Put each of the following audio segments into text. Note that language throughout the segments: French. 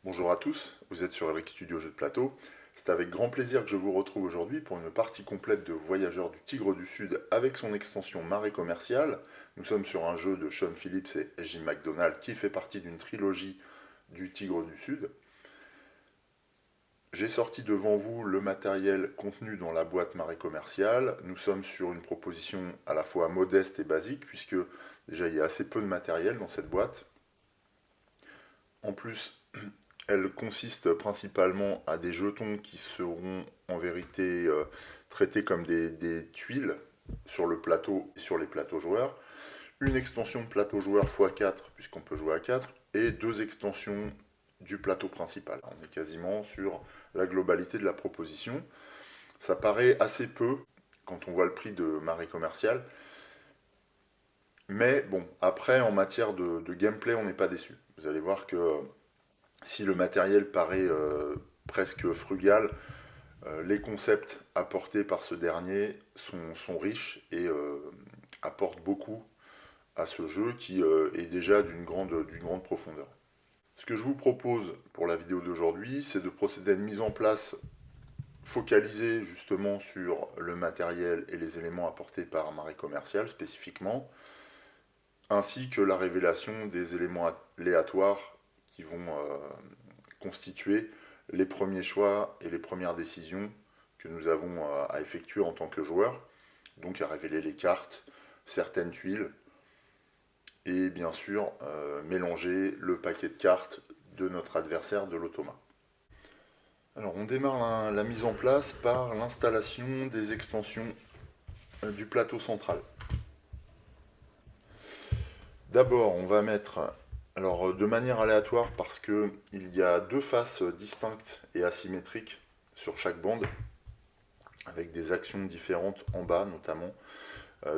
Bonjour à tous, vous êtes sur Eric Studio Jeux de plateau. C'est avec grand plaisir que je vous retrouve aujourd'hui pour une partie complète de Voyageurs du Tigre du Sud avec son extension Marée Commerciale. Nous sommes sur un jeu de Sean Phillips et J. McDonald qui fait partie d'une trilogie du Tigre du Sud. J'ai sorti devant vous le matériel contenu dans la boîte Marée Commerciale. Nous sommes sur une proposition à la fois modeste et basique puisque déjà il y a assez peu de matériel dans cette boîte. En plus, elle consiste principalement à des jetons qui seront en vérité traités comme des tuiles sur le plateau et sur les plateaux joueurs. Une extension de plateau joueur x4 puisqu'on peut jouer à 4 et deux extensions du plateau principal. On est quasiment sur la globalité de la proposition. Ça paraît assez peu quand on voit le prix de marée commerciale. Mais bon, après en matière de gameplay, on n'est pas déçu. Vous allez voir que si le matériel paraît presque frugal, les concepts apportés par ce dernier sont riches et apportent beaucoup à ce jeu qui est déjà d'une grande profondeur. Ce que je vous propose pour la vidéo d'aujourd'hui, c'est de procéder à une mise en place focalisée justement sur le matériel et les éléments apportés par Marée Commerciale spécifiquement, ainsi que la révélation des éléments aléatoires qui vont constituer les premiers choix et les premières décisions que nous avons à effectuer en tant que joueurs, donc à révéler les cartes, certaines tuiles, et bien sûr mélanger le paquet de cartes de notre adversaire de l'automa. Alors on démarre la mise en place par l'installation des extensions du plateau central. D'abord on va mettre, alors de manière aléatoire parce qu'il y a deux faces distinctes et asymétriques sur chaque bande, avec des actions différentes en bas notamment.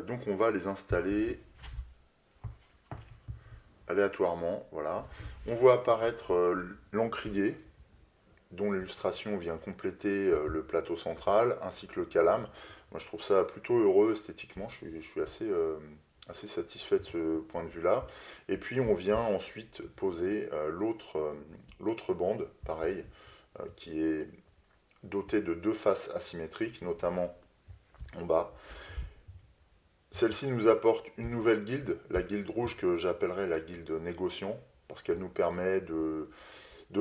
Donc on va les installer aléatoirement, voilà. On voit apparaître l'encrier, dont l'illustration vient compléter le plateau central, ainsi que le calame. Moi je trouve ça plutôt heureux esthétiquement, je suis assez satisfait de ce point de vue-là. Et puis on vient ensuite poser l'autre bande, pareil, qui est dotée de deux faces asymétriques, notamment en bas. Celle-ci nous apporte une nouvelle guilde, la guilde rouge que j'appellerais la guilde négociant, parce qu'elle nous permet de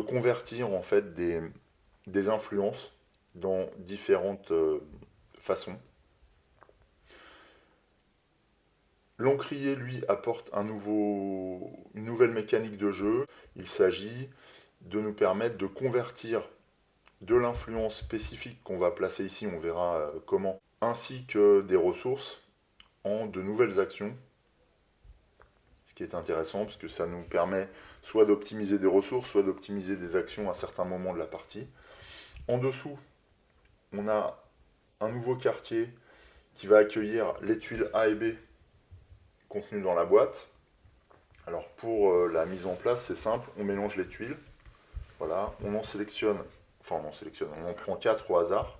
convertir en fait des influences dans différentes façons. L'encrier, lui, apporte une nouvelle mécanique de jeu. Il s'agit de nous permettre de convertir de l'influence spécifique qu'on va placer ici, on verra comment, ainsi que des ressources en de nouvelles actions. Ce qui est intéressant parce que ça nous permet soit d'optimiser des ressources, soit d'optimiser des actions à certains moments de la partie. En dessous, on a un nouveau quartier qui va accueillir les tuiles A et B contenues dans la boîte. Alors pour la mise en place, c'est simple, on mélange les tuiles. Voilà, on en sélectionne, on en prend 4 au hasard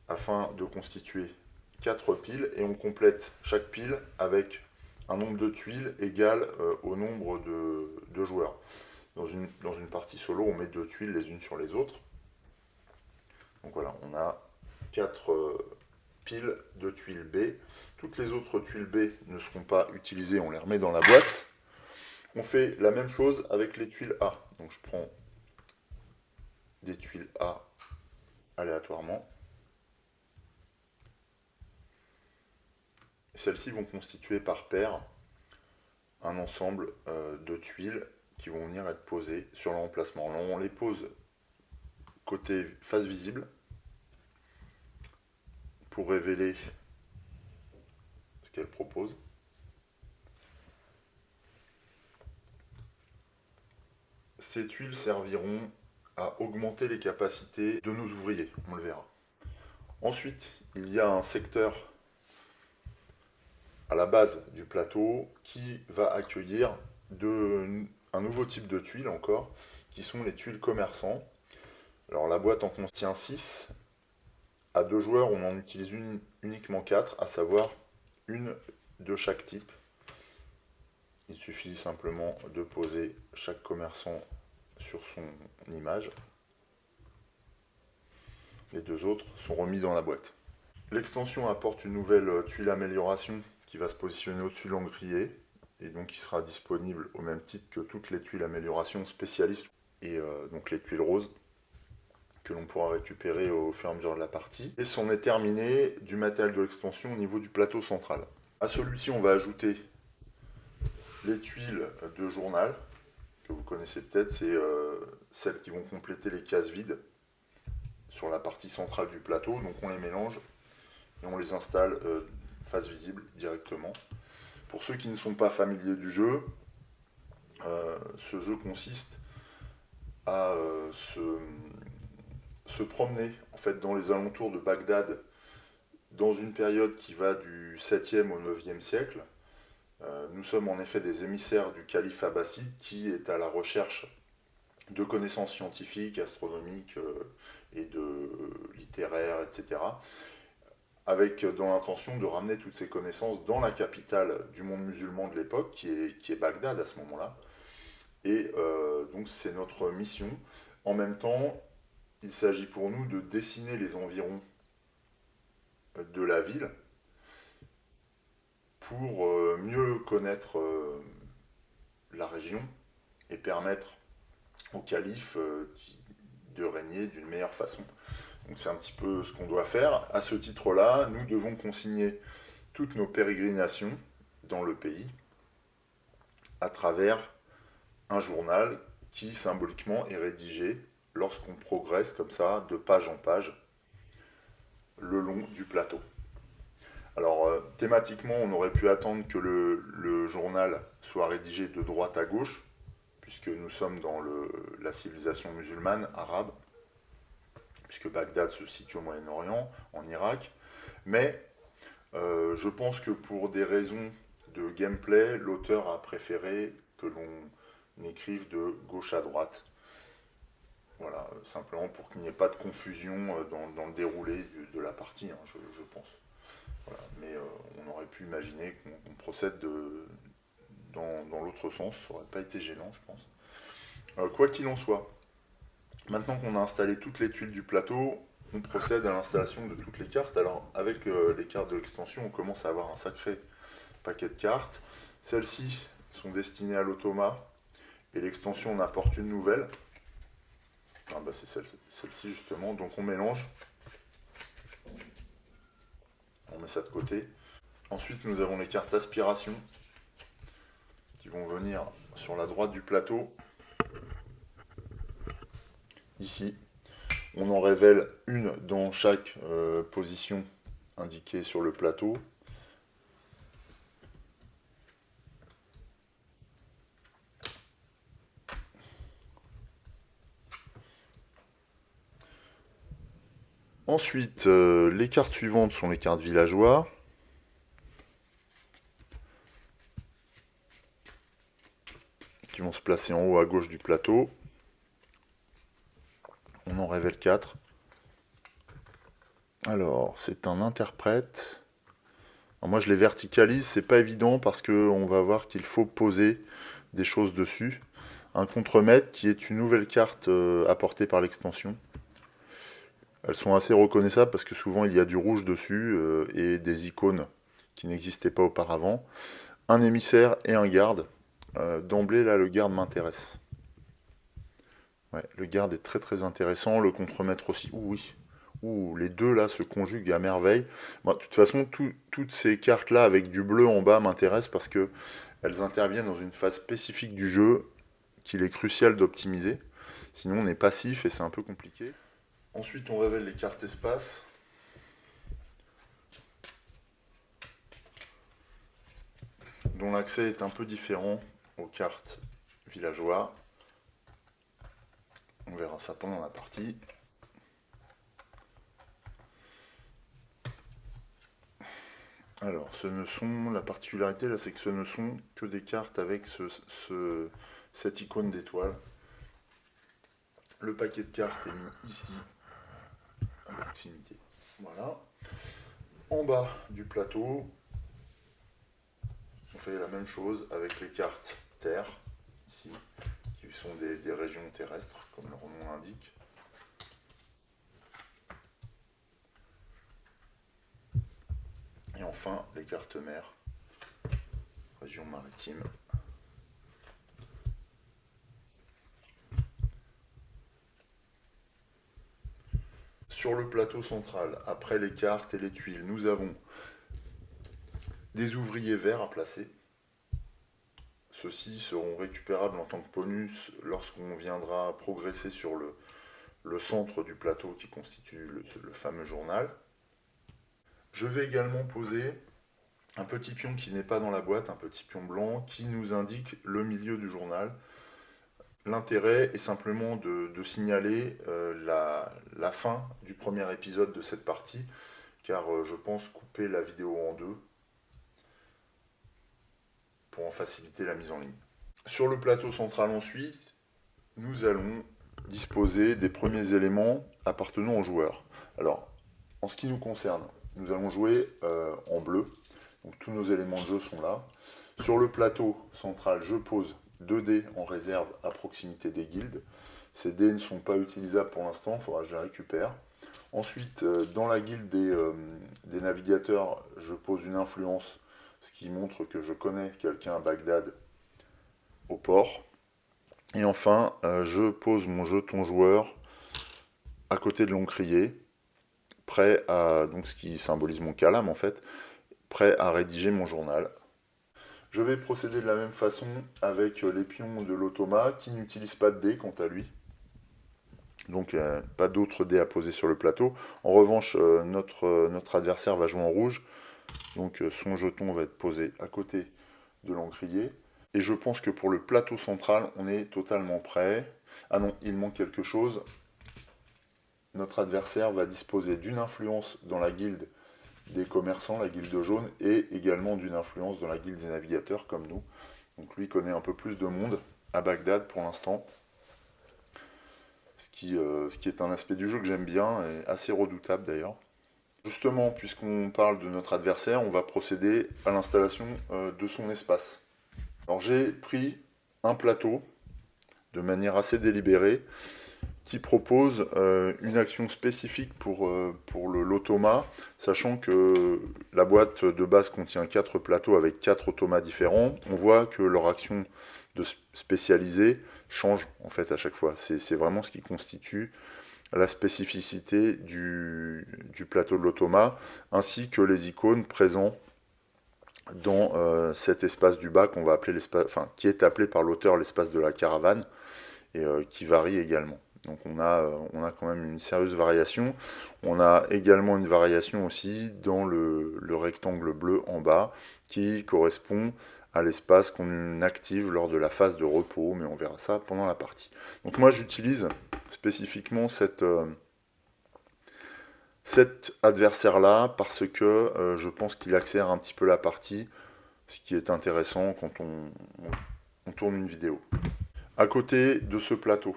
afin de constituer 4 piles et on complète chaque pile avec un nombre de tuiles égal au nombre de joueurs. Dans une partie solo, on met 2 tuiles les unes sur les autres. Donc voilà, on a 4 piles de tuiles B. Toutes les autres tuiles B ne seront pas utilisées, on les remet dans la boîte. On fait la même chose avec les tuiles A. Donc je prends des tuiles A aléatoirement. Celles-ci vont constituer par paire un ensemble de tuiles qui vont venir être posées sur l'emplacement. On les pose côté face visible pour révéler ce qu'elle propose. Ces tuiles serviront à augmenter les capacités de nos ouvriers, on le verra. Ensuite, il y a un secteur à la base du plateau qui va accueillir un nouveau type de tuiles encore, qui sont les tuiles commerçants. Alors la boîte en contient 6. À 2 joueurs, on en utilise uniquement 4, à savoir une de chaque type. Il suffit simplement de poser chaque commerçant sur son image. Les deux autres sont remis dans la boîte. L'extension apporte une nouvelle tuile amélioration qui va se positionner au-dessus de l'encrier et donc qui sera disponible au même titre que toutes les tuiles amélioration spécialistes et donc les tuiles roses que l'on pourra récupérer au fur et à mesure de la partie. Et c'en est terminé du matériel de l'extension au niveau du plateau central. À celui-ci, on va ajouter les tuiles de journal, que vous connaissez peut-être, c'est celles qui vont compléter les cases vides sur la partie centrale du plateau. Donc on les mélange et on les installe face visible directement. Pour ceux qui ne sont pas familiers du jeu, ce jeu consiste à se promener en fait dans les alentours de Bagdad dans une période qui va du 7e au 9e siècle. Nous sommes en effet des émissaires du calife abbasside qui est à la recherche de connaissances scientifiques, astronomiques et de littéraires, etc. Avec dans l'intention de ramener toutes ces connaissances dans la capitale du monde musulman de l'époque, qui est Bagdad à ce moment-là. Et donc c'est notre mission. En même temps, il s'agit pour nous de dessiner les environs de la ville pour mieux connaître la région et permettre au calife de régner d'une meilleure façon. Donc c'est un petit peu ce qu'on doit faire. À ce titre-là, nous devons consigner toutes nos pérégrinations dans le pays à travers un journal qui symboliquement est rédigé lorsqu'on progresse comme ça de page en page le long du plateau. Alors thématiquement, on aurait pu attendre que le journal soit rédigé de droite à gauche, puisque nous sommes dans la civilisation musulmane arabe, puisque Bagdad se situe au Moyen-Orient, en Irak. Mais je pense que pour des raisons de gameplay, l'auteur a préféré que l'on écrive de gauche à droite. Voilà, simplement pour qu'il n'y ait pas de confusion dans le déroulé de la partie, hein, je pense. Voilà. Mais on aurait pu imaginer qu'on procède dans l'autre sens, ça n'aurait pas été gênant, je pense. Quoi qu'il en soit, maintenant qu'on a installé toutes les tuiles du plateau, on procède à l'installation de toutes les cartes. Alors, avec les cartes de l'extension, on commence à avoir un sacré paquet de cartes. Celles-ci sont destinées à l'automa et l'extension en apporte une nouvelle. Ah bah c'est celle-ci justement, donc on mélange. On met ça de côté. Ensuite, nous avons les cartes aspiration qui vont venir sur la droite du plateau. Ici, on en révèle une dans chaque position indiquée sur le plateau. Ensuite, les cartes suivantes sont les cartes villageois. Qui vont se placer en haut à gauche du plateau. On en révèle 4. Alors, c'est un interprète. Alors moi, je les verticalise, c'est pas évident parce qu'on va voir qu'il faut poser des choses dessus. Un contremaître qui est une nouvelle carte apportée par l'extension. Elles sont assez reconnaissables parce que souvent il y a du rouge dessus et des icônes qui n'existaient pas auparavant. Un émissaire et un garde. D'emblée, là, le garde m'intéresse. Ouais, le garde est très très intéressant, le contremaître aussi. Ouh, oui. Ouh, les deux là se conjuguent à merveille. Bon, de toute façon, toutes ces cartes là avec du bleu en bas m'intéressent parce que elles interviennent dans une phase spécifique du jeu qu'il est crucial d'optimiser. Sinon, on est passif et c'est un peu compliqué. Ensuite, on révèle les cartes espace. Dont l'accès est un peu différent aux cartes villageois. On verra ça pendant la partie. Alors, la particularité là, c'est que ce ne sont que des cartes avec cette icône d'étoile. Le paquet de cartes est mis ici, à proximité. Voilà. En bas du plateau, on fait la même chose avec les cartes terre, ici, qui sont des régions terrestres, comme leur nom l'indique. Et enfin, les cartes mères, région maritime. Sur le plateau central, après les cartes et les tuiles, nous avons des ouvriers verts à placer. Ceux-ci seront récupérables en tant que bonus lorsqu'on viendra progresser sur le centre du plateau qui constitue le fameux journal. Je vais également poser un petit pion qui n'est pas dans la boîte, un petit pion blanc qui nous indique le milieu du journal. L'intérêt est simplement de signaler la fin du premier épisode de cette partie, car je pense couper la vidéo en deux pour en faciliter la mise en ligne. Sur le plateau central ensuite, nous allons disposer des premiers éléments appartenant aux joueurs. Alors, en ce qui nous concerne, nous allons jouer en bleu, donc tous nos éléments de jeu sont là. Sur le plateau central, je pose 2 dés en réserve à proximité des guildes. Ces dés ne sont pas utilisables pour l'instant, il faudra que je les récupère. Ensuite, dans la guilde des navigateurs, je pose une influence, ce qui montre que je connais quelqu'un à Bagdad au port. Et enfin, je pose mon jeton joueur à côté de l'encrier, prêt à, donc ce qui symbolise mon calame en fait, prêt à rédiger mon journal. Je vais procéder de la même façon avec les pions de l'automa qui n'utilisent pas de dés quant à lui. Donc pas d'autres dés à poser sur le plateau. En revanche, notre adversaire va jouer en rouge. Donc son jeton va être posé à côté de l'encrier. Et je pense que pour le plateau central, on est totalement prêt. Ah non, il manque quelque chose. Notre adversaire va disposer d'une influence dans la guilde des commerçants, la guilde jaune, et également d'une influence dans la guilde des navigateurs comme nous. Donc lui connaît un peu plus de monde à Bagdad pour l'instant. Ce qui est un aspect du jeu que j'aime bien et assez redoutable d'ailleurs. Justement, puisqu'on parle de notre adversaire, on va procéder à l'installation de son espace. Alors j'ai pris un plateau de manière assez délibérée qui propose une action spécifique pour l'automa, sachant que la boîte de base contient 4 plateaux avec 4 automas différents. On voit que leur action de spécialisée change en fait à chaque fois. C'est vraiment ce qui constitue la spécificité du plateau de l'automa, ainsi que les icônes présents dans cet espace du bas qu'on va appeler l'espace, enfin qui est appelé par l'auteur l'espace de la caravane et qui varie également. Donc on a quand même une sérieuse variation. On a également une variation aussi dans le rectangle bleu en bas qui correspond à l'espace qu'on active lors de la phase de repos, mais on verra ça pendant la partie. Donc moi j'utilise spécifiquement cet adversaire-là parce que je pense qu'il accélère un petit peu la partie, ce qui est intéressant quand on tourne une vidéo. À côté de ce plateau,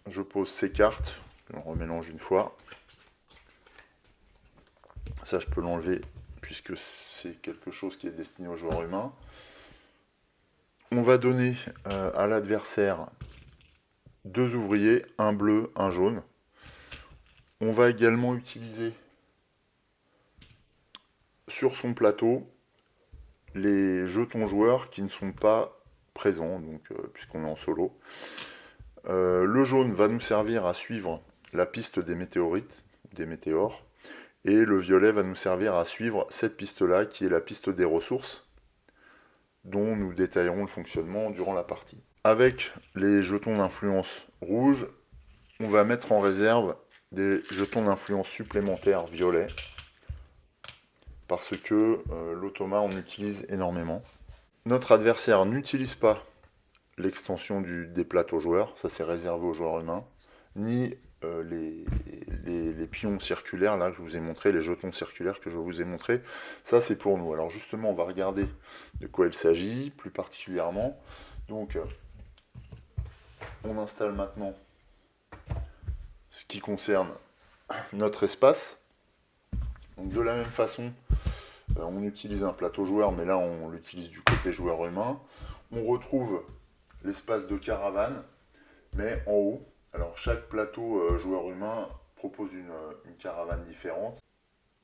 je pose ces cartes, on remélange une fois. Ça, je peux l'enlever puisque c'est quelque chose qui est destiné aux joueurs humains. On va donner à l'adversaire 2 ouvriers, un bleu, un jaune. On va également utiliser sur son plateau les jetons joueurs qui ne sont pas présents, donc puisqu'on est en solo. Le jaune va nous servir à suivre la piste des météorites, des météores, et le violet va nous servir à suivre cette piste-là, qui est la piste des ressources, dont nous détaillerons le fonctionnement durant la partie. Avec les jetons d'influence rouge, on va mettre en réserve des jetons d'influence supplémentaires violets, parce que l'automa on utilise énormément. Notre adversaire n'utilise pas l'extension des plateaux joueurs, ça c'est réservé aux joueurs humains, ni les pions circulaires, là que je vous ai montré, les jetons circulaires que je vous ai montré, ça c'est pour nous. Alors justement, on va regarder de quoi il s'agit, plus particulièrement. Donc, on installe maintenant ce qui concerne notre espace. Donc de la même façon, on utilise un plateau joueur, mais là on l'utilise du côté joueur humain. On retrouve l'espace de caravane Mais en haut, alors chaque plateau joueur humain propose une caravane différente,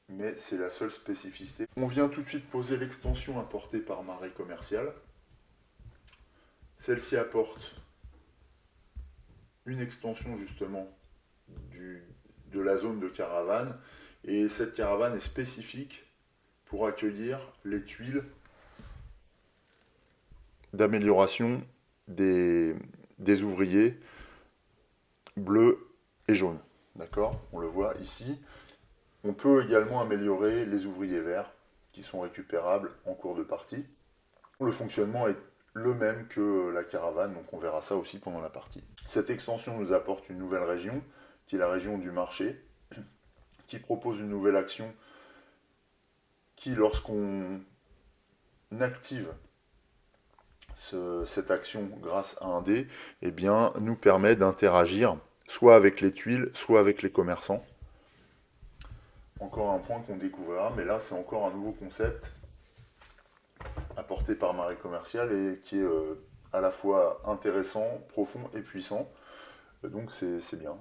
mais c'est la seule spécificité. On vient tout de suite poser l'extension apportée par Marais Commercial. Celle-ci apporte une extension justement de la zone de caravane, et cette caravane est spécifique pour accueillir les tuiles d'amélioration des ouvriers bleus et jaunes. D'accord? On le voit ici. On peut également améliorer les ouvriers verts qui sont récupérables en cours de partie. Le fonctionnement est le même que la caravane, donc on verra ça aussi pendant la partie. Cette extension nous apporte une nouvelle région, qui est la région du marché, qui propose une nouvelle action qui, lorsqu'on active cette action grâce à un dé, eh bien, nous permet d'interagir soit avec les tuiles, soit avec les commerçants. Encore un point qu'on découvrira, mais là c'est encore un nouveau concept apporté par Marais Commercial et qui est à la fois intéressant, profond et puissant. Donc c'est bien,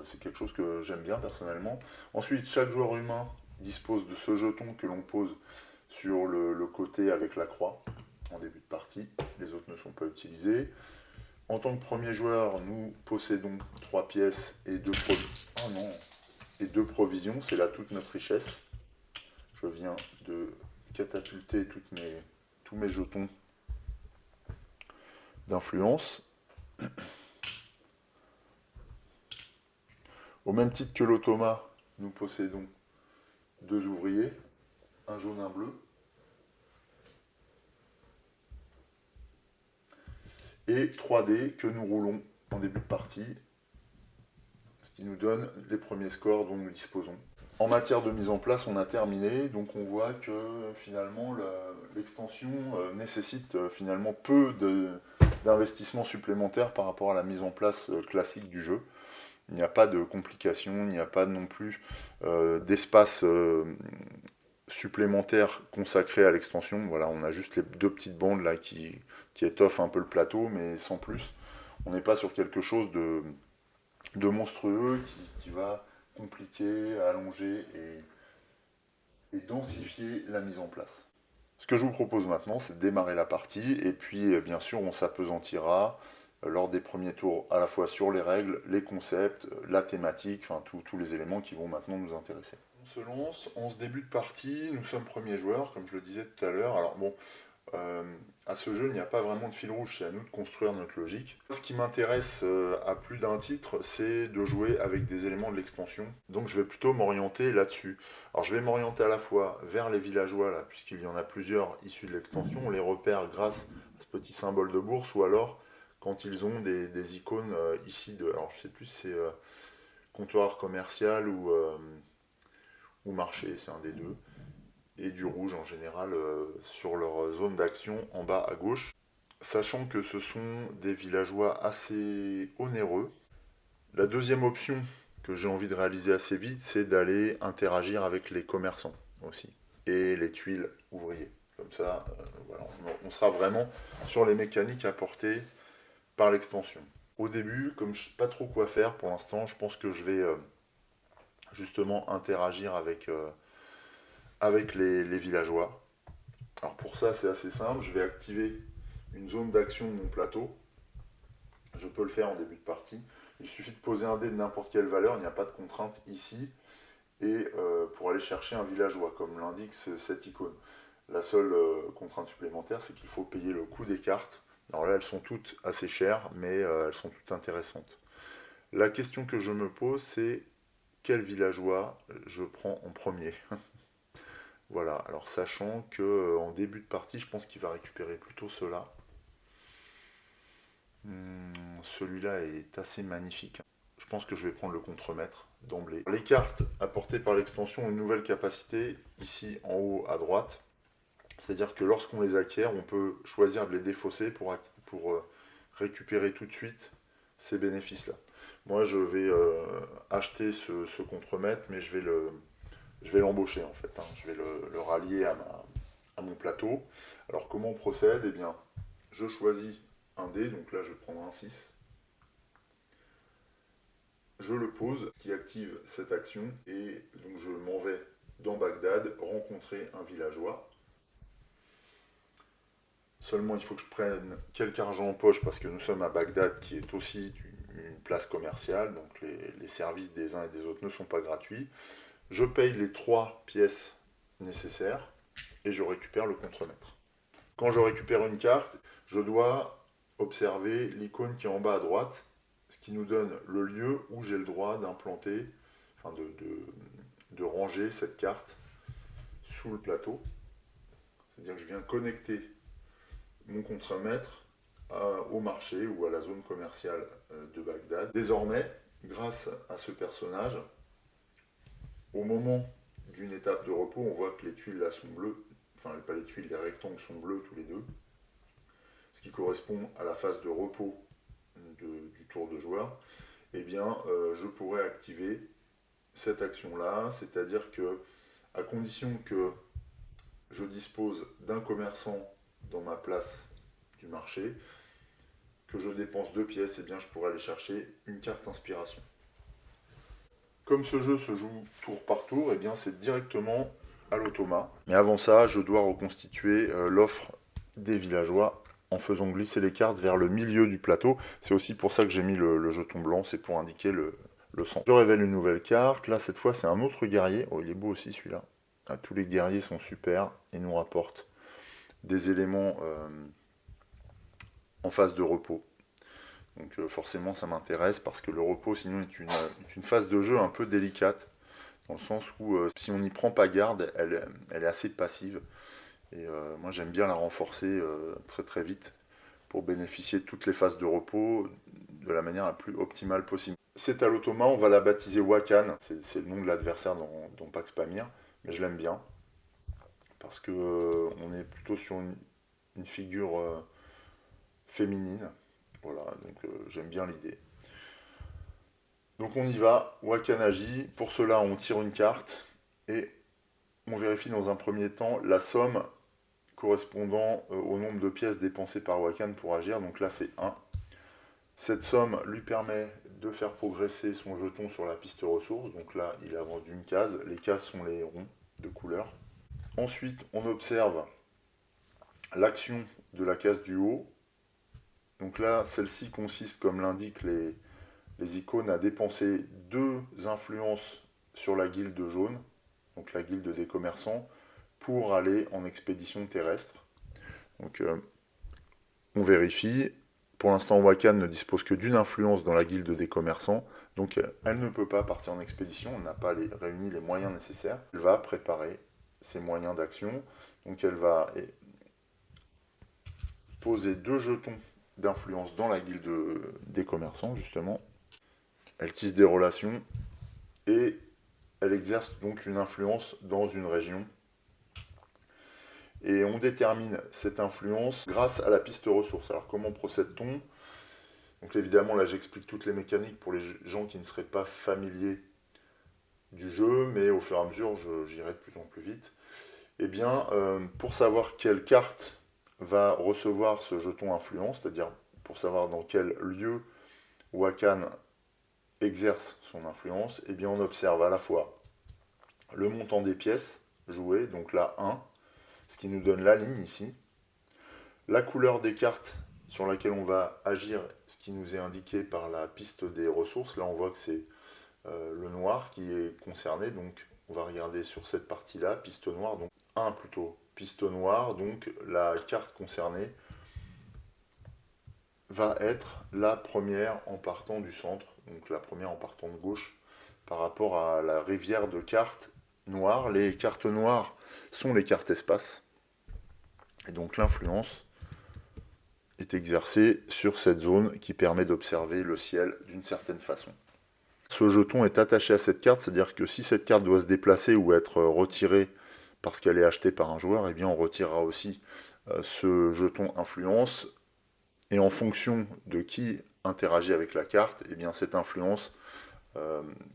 c'est quelque chose que j'aime bien personnellement. Ensuite, chaque joueur humain dispose de ce jeton que l'on pose sur le côté avec la croix en début de partie. Les autres ne sont pas utilisés. En tant que premier joueur, nous possédons 3 pièces et 2 provisions. C'est là toute notre richesse. Je viens de catapulter tous mes jetons d'influence. Au même titre que l'automa, nous possédons 2 ouvriers, un jaune, un bleu. Et 3 dés que nous roulons en début de partie, ce qui nous donne les premiers scores dont nous disposons. En matière de mise en place, on a terminé, donc on voit que finalement l'extension nécessite finalement peu d'investissement supplémentaire par rapport à la mise en place classique du jeu. Il n'y a pas de complications, il n'y a pas non plus d'espace supplémentaire consacré à l'extension. Voilà, on a juste les 2 petites bandes là qui étoffent un peu le plateau, mais sans plus. On n'est pas sur quelque chose de monstrueux qui va compliquer, allonger et densifier la mise en place. Ce que je vous propose maintenant, c'est de démarrer la partie, et puis bien sûr on s'appesantira lors des premiers tours à la fois sur les règles, les concepts, la thématique, enfin tous les éléments qui vont maintenant nous intéresser. On se lance, en ce début de partie, nous sommes premiers joueurs, comme je le disais tout à l'heure. Alors bon, à ce jeu, il n'y a pas vraiment de fil rouge, c'est à nous de construire notre logique. Ce qui m'intéresse à plus d'un titre, c'est de jouer avec des éléments de l'extension. Donc je vais plutôt m'orienter là-dessus. Alors je vais m'orienter à la fois vers les villageois, là, puisqu'il y en a plusieurs issus de l'extension. On les repère grâce à ce petit symbole de bourse, ou alors quand ils ont des icônes ici de... Alors je sais plus si c'est comptoir commercial ou marché, c'est un des deux. Et du rouge en général sur leur zone d'action en bas à gauche. Sachant que ce sont des villageois assez onéreux. La deuxième option que j'ai envie de réaliser assez vite, c'est d'aller interagir avec les commerçants aussi. Et les tuiles ouvriers. Comme ça, voilà, on sera vraiment sur les mécaniques apportées par l'extension. Au début, comme je ne sais pas trop quoi faire pour l'instant, je pense que je vais justement interagir avec les villageois. Alors pour ça, c'est assez simple. Je vais activer une zone d'action de mon plateau. Je peux le faire en début de partie. Il suffit de poser un dé de n'importe quelle valeur. Il n'y a pas de contrainte ici. Et pour aller chercher un villageois, comme l'indique cette icône. La seule contrainte supplémentaire, c'est qu'il faut payer le coût des cartes. Alors là, elles sont toutes assez chères, mais elles sont toutes intéressantes. La question que je me pose, c'est quel villageois je prends en premier. Voilà, alors sachant que en début de partie, je pense qu'il va récupérer plutôt cela. Celui-là est assez magnifique. Je pense que je vais prendre le contremaître d'emblée. Les cartes apportées par l'extension ont une nouvelle capacité, ici en haut à droite. C'est-à-dire que lorsqu'on les acquiert, on peut choisir de les défausser pour récupérer tout de suite ces bénéfices-là. Moi, je vais acheter ce contremaître, mais je vais l'embaucher en fait. Je vais le rallier à mon plateau. Alors comment on procède? Eh bien, je choisis un dé, donc là je vais prendre un 6. je le pose, ce qui active cette action, et donc je m'en vais dans Bagdad rencontrer un villageois. Seulement, il faut que je prenne quelque argent en poche parce que nous sommes à Bagdad, qui est aussi une place commerciale, donc les services des uns et des autres ne sont pas gratuits. Je paye les 3 pièces nécessaires et je récupère le contremaître. Quand je récupère une carte, je dois observer l'icône qui est en bas à droite, ce qui nous donne le lieu où j'ai le droit d'implanter, enfin de ranger cette carte sous le plateau. C'est-à-dire que je viens connecter mon contremaître au marché ou à la zone commerciale de Bagdad. Désormais, grâce à ce personnage, au moment d'une étape de repos, on voit que les tuiles là sont bleues, enfin pas les tuiles, les rectangles sont bleus tous les deux, ce qui correspond à la phase de repos du tour de joueur. Eh bien, je pourrais activer cette action-là, c'est-à-dire que, à condition que je dispose d'un commerçant dans ma place du marché, que je dépense 2 pièces, eh bien, je pourrais aller chercher une carte inspiration. Comme ce jeu se joue tour par tour, eh bien, c'est directement à l'automat. Mais avant ça, je dois reconstituer l'offre des villageois en faisant glisser les cartes vers le milieu du plateau. C'est aussi pour ça que j'ai mis le jeton blanc, c'est pour indiquer le centre. Je révèle une nouvelle carte. Là, cette fois, c'est un autre guerrier. Oh, il est beau aussi celui-là. Ah, tous les guerriers sont super et nous rapportent des éléments en phase de repos. Donc forcément ça m'intéresse parce que le repos sinon est une phase de jeu un peu délicate, dans le sens où si on n'y prend pas garde, elle est assez passive. Et moi j'aime bien la renforcer très très vite pour bénéficier de toutes les phases de repos de la manière la plus optimale possible. C'est à l'automat, on va la baptiser Wakan, c'est le nom de l'adversaire dans Pax Pamir, mais je l'aime bien parce que on est plutôt sur une figure féminine. Voilà, donc j'aime bien l'idée. Donc on y va, Wakanaji. Pour cela, on tire une carte et on vérifie dans un premier temps la somme correspondant au nombre de pièces dépensées par Wakan pour agir. Donc là, c'est 1. Cette somme lui permet de faire progresser son jeton sur la piste ressources. Donc là, il avance d'une case. Les cases sont les ronds de couleur. Ensuite, on observe l'action de la case du haut. Donc là, celle-ci consiste, comme l'indiquent les icônes, à dépenser 2 influences sur la guilde jaune, donc la guilde des commerçants, pour aller en expédition terrestre. Donc on vérifie. Pour l'instant, Wakan ne dispose que d'une influence dans la guilde des commerçants, donc elle ne peut pas partir en expédition, on n'a pas réuni les moyens nécessaires. Elle va préparer ses moyens d'action, donc elle va poser 2 jetons d'influence dans la guilde des commerçants, justement. Elle tisse des relations et elle exerce donc une influence dans une région. Et on détermine cette influence grâce à la piste ressources. Alors comment procède-t-on? Donc évidemment là j'explique toutes les mécaniques pour les gens qui ne seraient pas familiers du jeu, mais au fur et à mesure j'irai de plus en plus vite. Eh bien pour savoir quelle carte va recevoir ce jeton influence, c'est-à-dire pour savoir dans quel lieu Wakan exerce son influence, eh bien on observe à la fois le montant des pièces jouées, donc là 1, ce qui nous donne la ligne ici, la couleur des cartes sur laquelle on va agir, ce qui nous est indiqué par la piste des ressources. Là on voit que c'est le noir qui est concerné, donc on va regarder sur cette partie-là, piste noire, donc 1 plutôt, piste noire, donc la carte concernée va être la première en partant du centre, donc la première en partant de gauche, par rapport à la rivière de cartes noires. Les cartes noires sont les cartes espace, et donc l'influence est exercée sur cette zone qui permet d'observer le ciel d'une certaine façon. Ce jeton est attaché à cette carte, c'est-à-dire que si cette carte doit se déplacer ou être retirée parce qu'elle est achetée par un joueur, eh bien on retirera aussi ce jeton influence. Et en fonction de qui interagit avec la carte, eh bien cette influence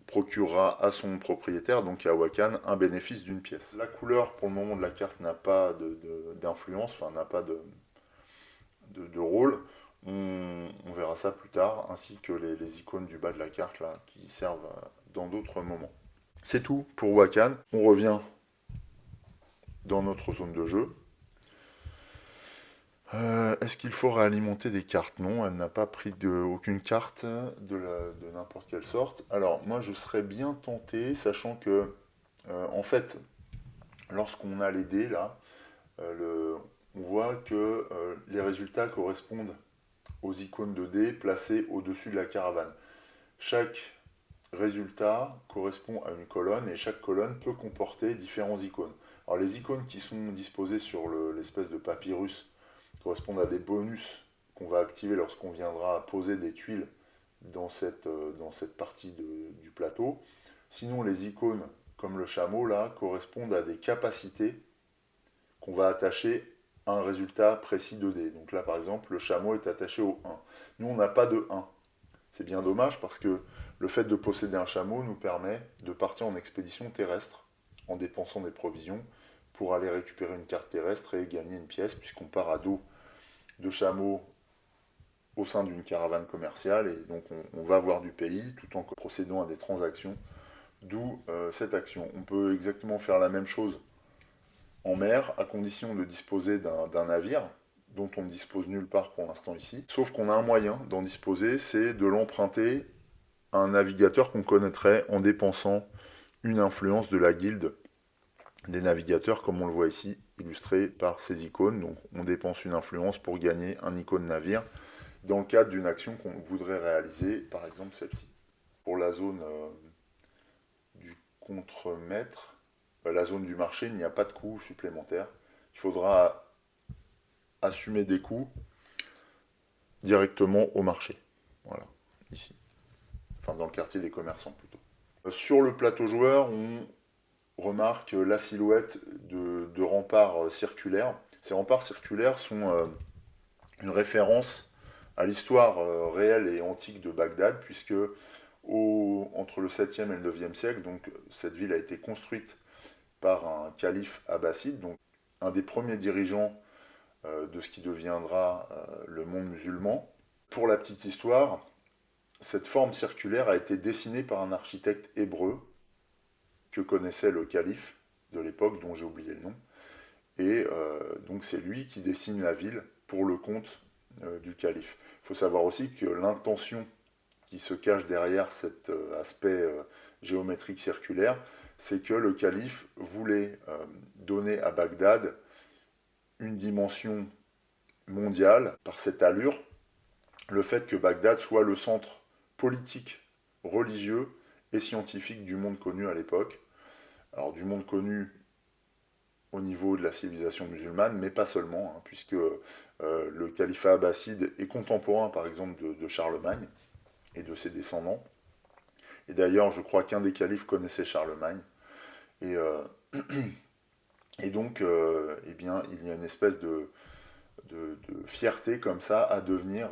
procurera à son propriétaire, donc à Wakan, un bénéfice d'une pièce. La couleur, pour le moment de la carte, n'a pas d'influence, enfin n'a pas de rôle. On verra ça plus tard, ainsi que les icônes du bas de la carte là, qui servent dans d'autres moments. C'est tout pour Wakan. On revient dans notre zone de jeu. Est-ce qu'il faut réalimenter des cartes? Non, elle n'a pas pris aucune carte de n'importe quelle sorte. Alors, moi, je serais bien tenté, sachant que, en fait, lorsqu'on a les dés, là, on voit que les résultats correspondent aux icônes de dés placées au-dessus de la caravane. Chaque résultat correspond à une colonne, et chaque colonne peut comporter différentes icônes. Alors, les icônes qui sont disposées sur l'espèce de papyrus correspondent à des bonus qu'on va activer lorsqu'on viendra poser des tuiles dans cette partie du plateau. Sinon, les icônes, comme le chameau, là, correspondent à des capacités qu'on va attacher à un résultat précis de dés. Donc là, par exemple, le chameau est attaché au 1. Nous, on n'a pas de 1. C'est bien dommage parce que le fait de posséder un chameau nous permet de partir en expédition terrestre en dépensant des provisions pour aller récupérer une carte terrestre et gagner une pièce, puisqu'on part à dos de chameaux au sein d'une caravane commerciale, et donc on va voir du pays tout en procédant à des transactions, d'où cette action. On peut exactement faire la même chose en mer, à condition de disposer d'un navire, dont on ne dispose nulle part pour l'instant ici, sauf qu'on a un moyen d'en disposer, c'est de l'emprunter à un navigateur qu'on connaîtrait en dépensant une influence de la guilde des navigateurs, comme on le voit ici, illustré par ces icônes. Donc on dépense une influence pour gagner un icône navire, dans le cadre d'une action qu'on voudrait réaliser, par exemple celle-ci. Pour la zone du contremaître, la zone du marché, il n'y a pas de coût supplémentaire. Il faudra assumer des coûts directement au marché. Voilà, ici. Enfin, dans le quartier des commerçants plutôt. Sur le plateau joueur, on remarque la silhouette de remparts circulaires. Ces remparts circulaires sont une référence à l'histoire réelle et antique de Bagdad, puisque entre le 7e et le 9e siècle, donc, cette ville a été construite par un calife abbasside, donc un des premiers dirigeants de ce qui deviendra le monde musulman. Pour la petite histoire, cette forme circulaire a été dessinée par un architecte hébreu que connaissait le calife de l'époque, dont j'ai oublié le nom. Et donc c'est lui qui dessine la ville pour le compte du calife. Il faut savoir aussi que l'intention qui se cache derrière cet aspect géométrique circulaire, c'est que le calife voulait donner à Bagdad une dimension mondiale par cette allure, le fait que Bagdad soit le centre politique, religieux et scientifique du monde connu à l'époque. Alors du monde connu au niveau de la civilisation musulmane, mais pas seulement, hein, puisque le califat abbasside est contemporain par exemple de Charlemagne et de ses descendants. Et d'ailleurs, je crois qu'un des califes connaissait Charlemagne. Et, et donc, eh bien, il y a une espèce de fierté comme ça à devenir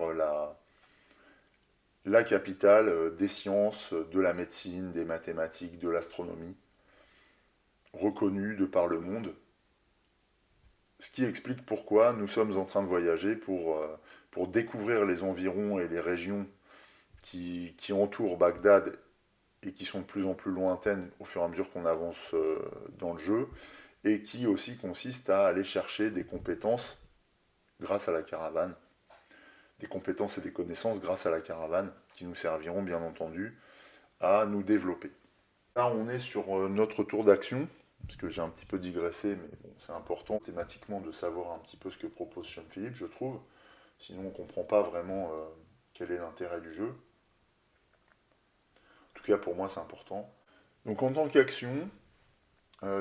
la capitale des sciences, de la médecine, des mathématiques, de l'astronomie, reconnue de par le monde. Ce qui explique pourquoi nous sommes en train de voyager pour découvrir les environs et les régions qui entourent Bagdad et qui sont de plus en plus lointaines au fur et à mesure qu'on avance dans le jeu, et qui aussi consiste à aller chercher des compétences grâce à la caravane, des compétences et des connaissances grâce à la caravane, qui nous serviront bien entendu à nous développer. Là on est sur notre tour d'action, parce que j'ai un petit peu digressé, mais bon, c'est important thématiquement de savoir un petit peu ce que propose Sean Phillips, je trouve, sinon on ne comprend pas vraiment quel est l'intérêt du jeu. En tout cas pour moi c'est important. Donc en tant qu'action,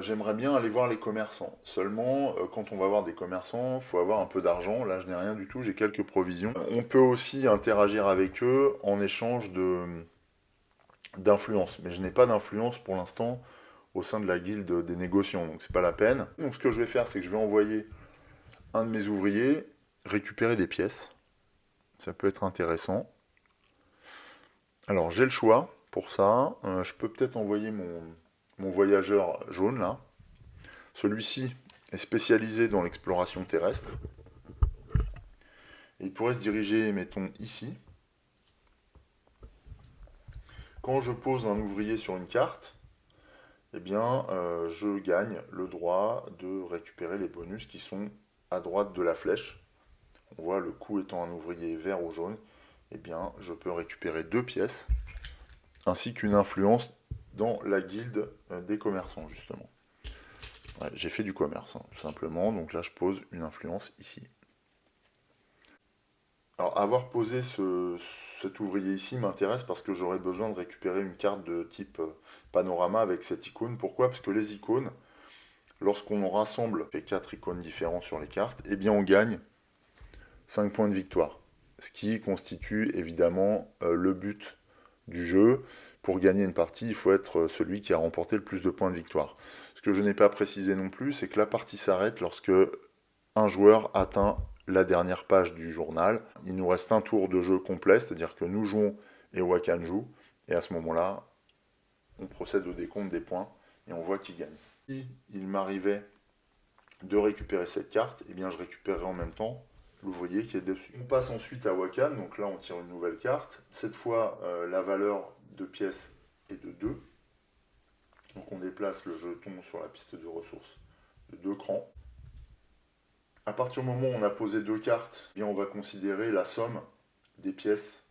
j'aimerais bien aller voir les commerçants. Seulement, quand on va voir des commerçants, il faut avoir un peu d'argent. Là, je n'ai rien du tout, j'ai quelques provisions. On peut aussi interagir avec eux en échange d'influence. Mais je n'ai pas d'influence pour l'instant au sein de la guilde des négociants, donc c'est pas la peine. Donc ce que je vais faire, c'est que je vais envoyer un de mes ouvriers récupérer des pièces. Ça peut être intéressant. Alors, j'ai le choix pour ça. Je peux peut-être envoyer mon voyageur jaune, là. Celui-ci est spécialisé dans l'exploration terrestre. Et il pourrait se diriger, mettons, ici. Quand je pose un ouvrier sur une carte, eh bien, je gagne le droit de récupérer les bonus qui sont à droite de la flèche. On voit le coût étant un ouvrier vert ou jaune, eh bien, je peux récupérer 2 pièces, ainsi qu'une influence dans la guilde des commerçants, justement. Ouais, j'ai fait du commerce, hein, tout simplement, donc là je pose une influence ici. Alors, avoir posé cet ouvrier ici m'intéresse parce que j'aurais besoin de récupérer une carte de type panorama avec cette icône. Pourquoi? Parce que les icônes, lorsqu'on rassemble les 4 icônes différentes sur les cartes, eh bien on gagne 5 points de victoire. Ce qui constitue évidemment le but du jeu. Pour gagner une partie, il faut être celui qui a remporté le plus de points de victoire. Ce que je n'ai pas précisé non plus, c'est que la partie s'arrête lorsque un joueur atteint la dernière page du journal. Il nous reste un tour de jeu complet, c'est-à-dire que nous jouons et Wakan joue, et à ce moment-là, on procède au décompte des points et on voit qui gagne. Si il m'arrivait de récupérer cette carte, eh bien je récupérerai en même temps l'ouvrier qui est dessus. On passe ensuite à Wakan, donc là on tire une nouvelle carte. Cette fois, la valeur de pièces est de 2. Donc on déplace le jeton sur la piste de ressources de 2 crans. À partir du moment où on a posé 2 cartes, eh bien on va considérer la somme des pièces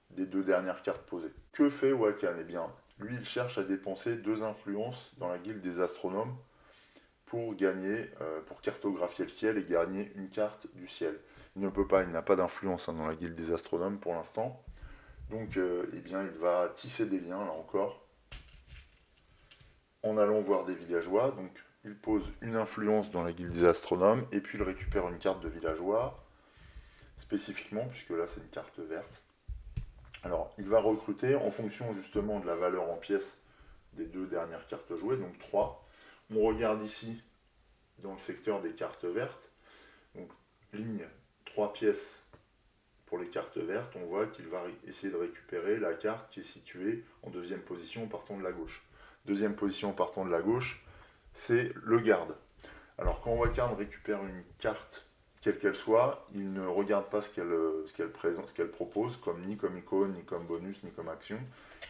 des 2 dernières cartes posées. Que fait Wakan? Eh bien, lui, il cherche à dépenser 2 influences dans la guilde des astronomes pour gagner, pour cartographier le ciel et gagner une carte du ciel. Il ne peut pas, il n'a pas d'influence dans la guilde des astronomes pour l'instant. Donc, eh bien, il va tisser des liens, là encore, en allant voir des villageois. Donc, il pose une influence dans la guilde des astronomes, et puis il récupère une carte de villageois, spécifiquement, puisque là, c'est une carte verte. Alors, il va recruter en fonction justement de la valeur en pièces des 2 dernières cartes jouées, donc 3. On regarde ici, dans le secteur des cartes vertes, donc ligne 3 pièces pour les cartes vertes, on voit qu'il va essayer de récupérer la carte qui est située en 2e position en partant de la gauche. 2e position en partant de la gauche, c'est le garde. Alors quand Wakan récupère une carte, quelle qu'elle soit, il ne regarde pas ce qu'elle propose, ni comme icône, ni comme bonus, ni comme action.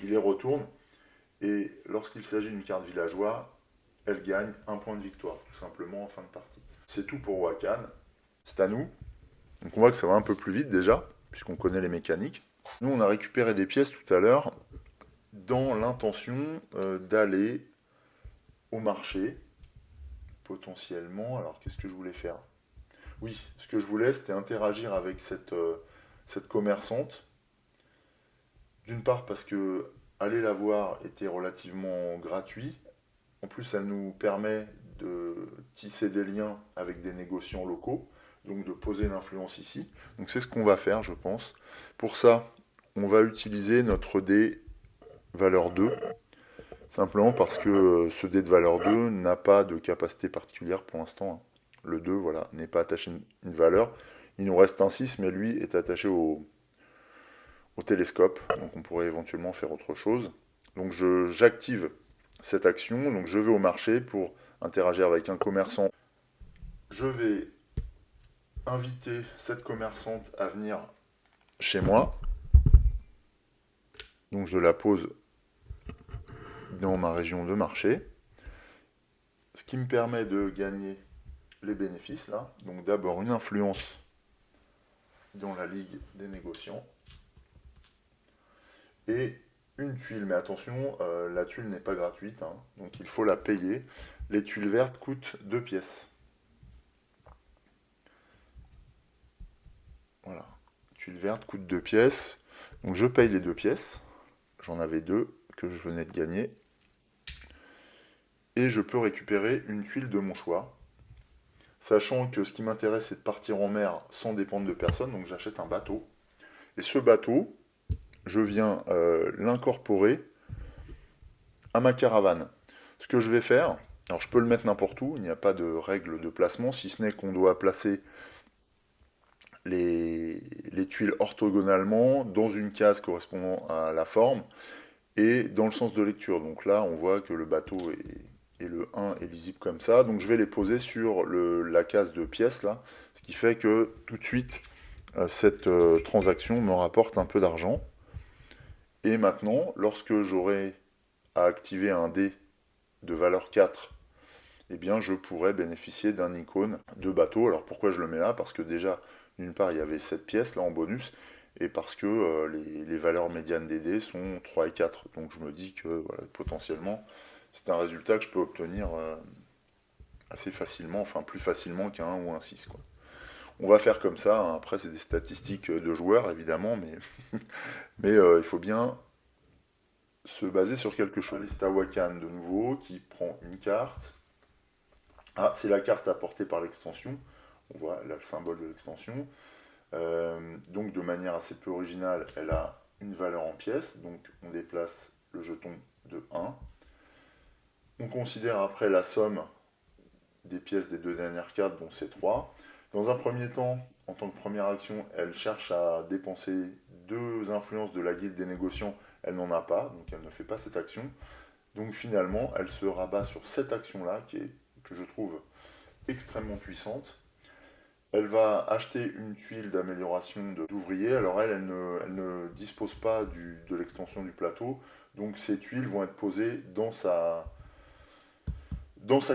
Il les retourne, et lorsqu'il s'agit d'une carte villageois, elle gagne 1 point de victoire, tout simplement en fin de partie. C'est tout pour Wakan. C'est à nous. Donc on voit que ça va un peu plus vite déjà, puisqu'on connaît les mécaniques. Nous, on a récupéré des pièces tout à l'heure dans l'intention d'aller au marché, potentiellement. Alors, qu'est-ce que je voulais faire? Oui, ce que je voulais, c'était interagir avec cette commerçante. D'une part parce que aller la voir était relativement gratuit. En plus, elle nous permet de tisser des liens avec des négociants locaux, donc de poser une influence ici. Donc c'est ce qu'on va faire, je pense. Pour ça, on va utiliser notre dé valeur 2, simplement parce que ce dé de valeur 2 n'a pas de capacité particulière pour l'instant. Le 2, voilà, n'est pas attaché à une valeur. Il nous reste un 6, mais lui est attaché au télescope, donc on pourrait éventuellement faire autre chose. Donc j'active cette action, donc je vais au marché pour interagir avec un commerçant. Je vais inviter cette commerçante à venir chez moi. Donc je la pose dans ma région de marché, ce qui me permet de gagner les bénéfices là. Donc d'abord une influence dans la ligue des négociants et une tuile. Mais attention, la tuile n'est pas gratuite, hein, donc il faut la payer. Les tuiles vertes coûtent 2 pièces. Voilà, tuile verte coûte 2 pièces. Donc je paye les 2 pièces. J'en avais 2 que je venais de gagner. Et je peux récupérer une tuile de mon choix. Sachant que ce qui m'intéresse, c'est de partir en mer sans dépendre de personne. Donc j'achète un bateau. Et ce bateau, je viens l'incorporer à ma caravane. Ce que je vais faire, alors je peux le mettre n'importe où, il n'y a pas de règle de placement, si ce n'est qu'on doit placer les tuiles orthogonalement dans une case correspondant à la forme et dans le sens de lecture. Donc là, on voit que le bateau et le 1 est lisible comme ça. Donc je vais les poser sur la case de pièces là, ce qui fait que tout de suite, cette transaction me rapporte un peu d'argent. Et maintenant, lorsque j'aurai à activer un dé de valeur 4, eh bien je pourrais bénéficier d'un icône de bateau. Alors pourquoi je le mets là? Parce que déjà, d'une part, il y avait cette pièce là en bonus, et parce que les valeurs médianes des dés sont 3 et 4. Donc je me dis que voilà, potentiellement, c'est un résultat que je peux obtenir assez facilement, enfin plus facilement qu'un 1 ou un 6, quoi. On va faire comme ça, hein. Après c'est des statistiques de joueurs évidemment, mais, mais il faut bien se baser sur quelque chose. Allez, c'est à Wakan de nouveau, qui prend une carte. Ah, c'est la carte apportée par l'extension. On voit là le symbole de l'extension. Donc de manière assez peu originale, elle a une valeur en pièces. Donc on déplace le jeton de 1. On considère après la somme des pièces des deux dernières cartes, dont c'est 3. Dans un premier temps, en tant que première action, elle cherche à dépenser 2 influences de la guilde des négociants. Elle n'en a pas, donc elle ne fait pas cette action. Donc finalement, elle se rabat sur cette action-là, que je trouve extrêmement puissante. Elle va acheter une tuile d'amélioration d'ouvrier. Alors elle ne dispose pas de l'extension du plateau, donc ces tuiles vont être posées dans sa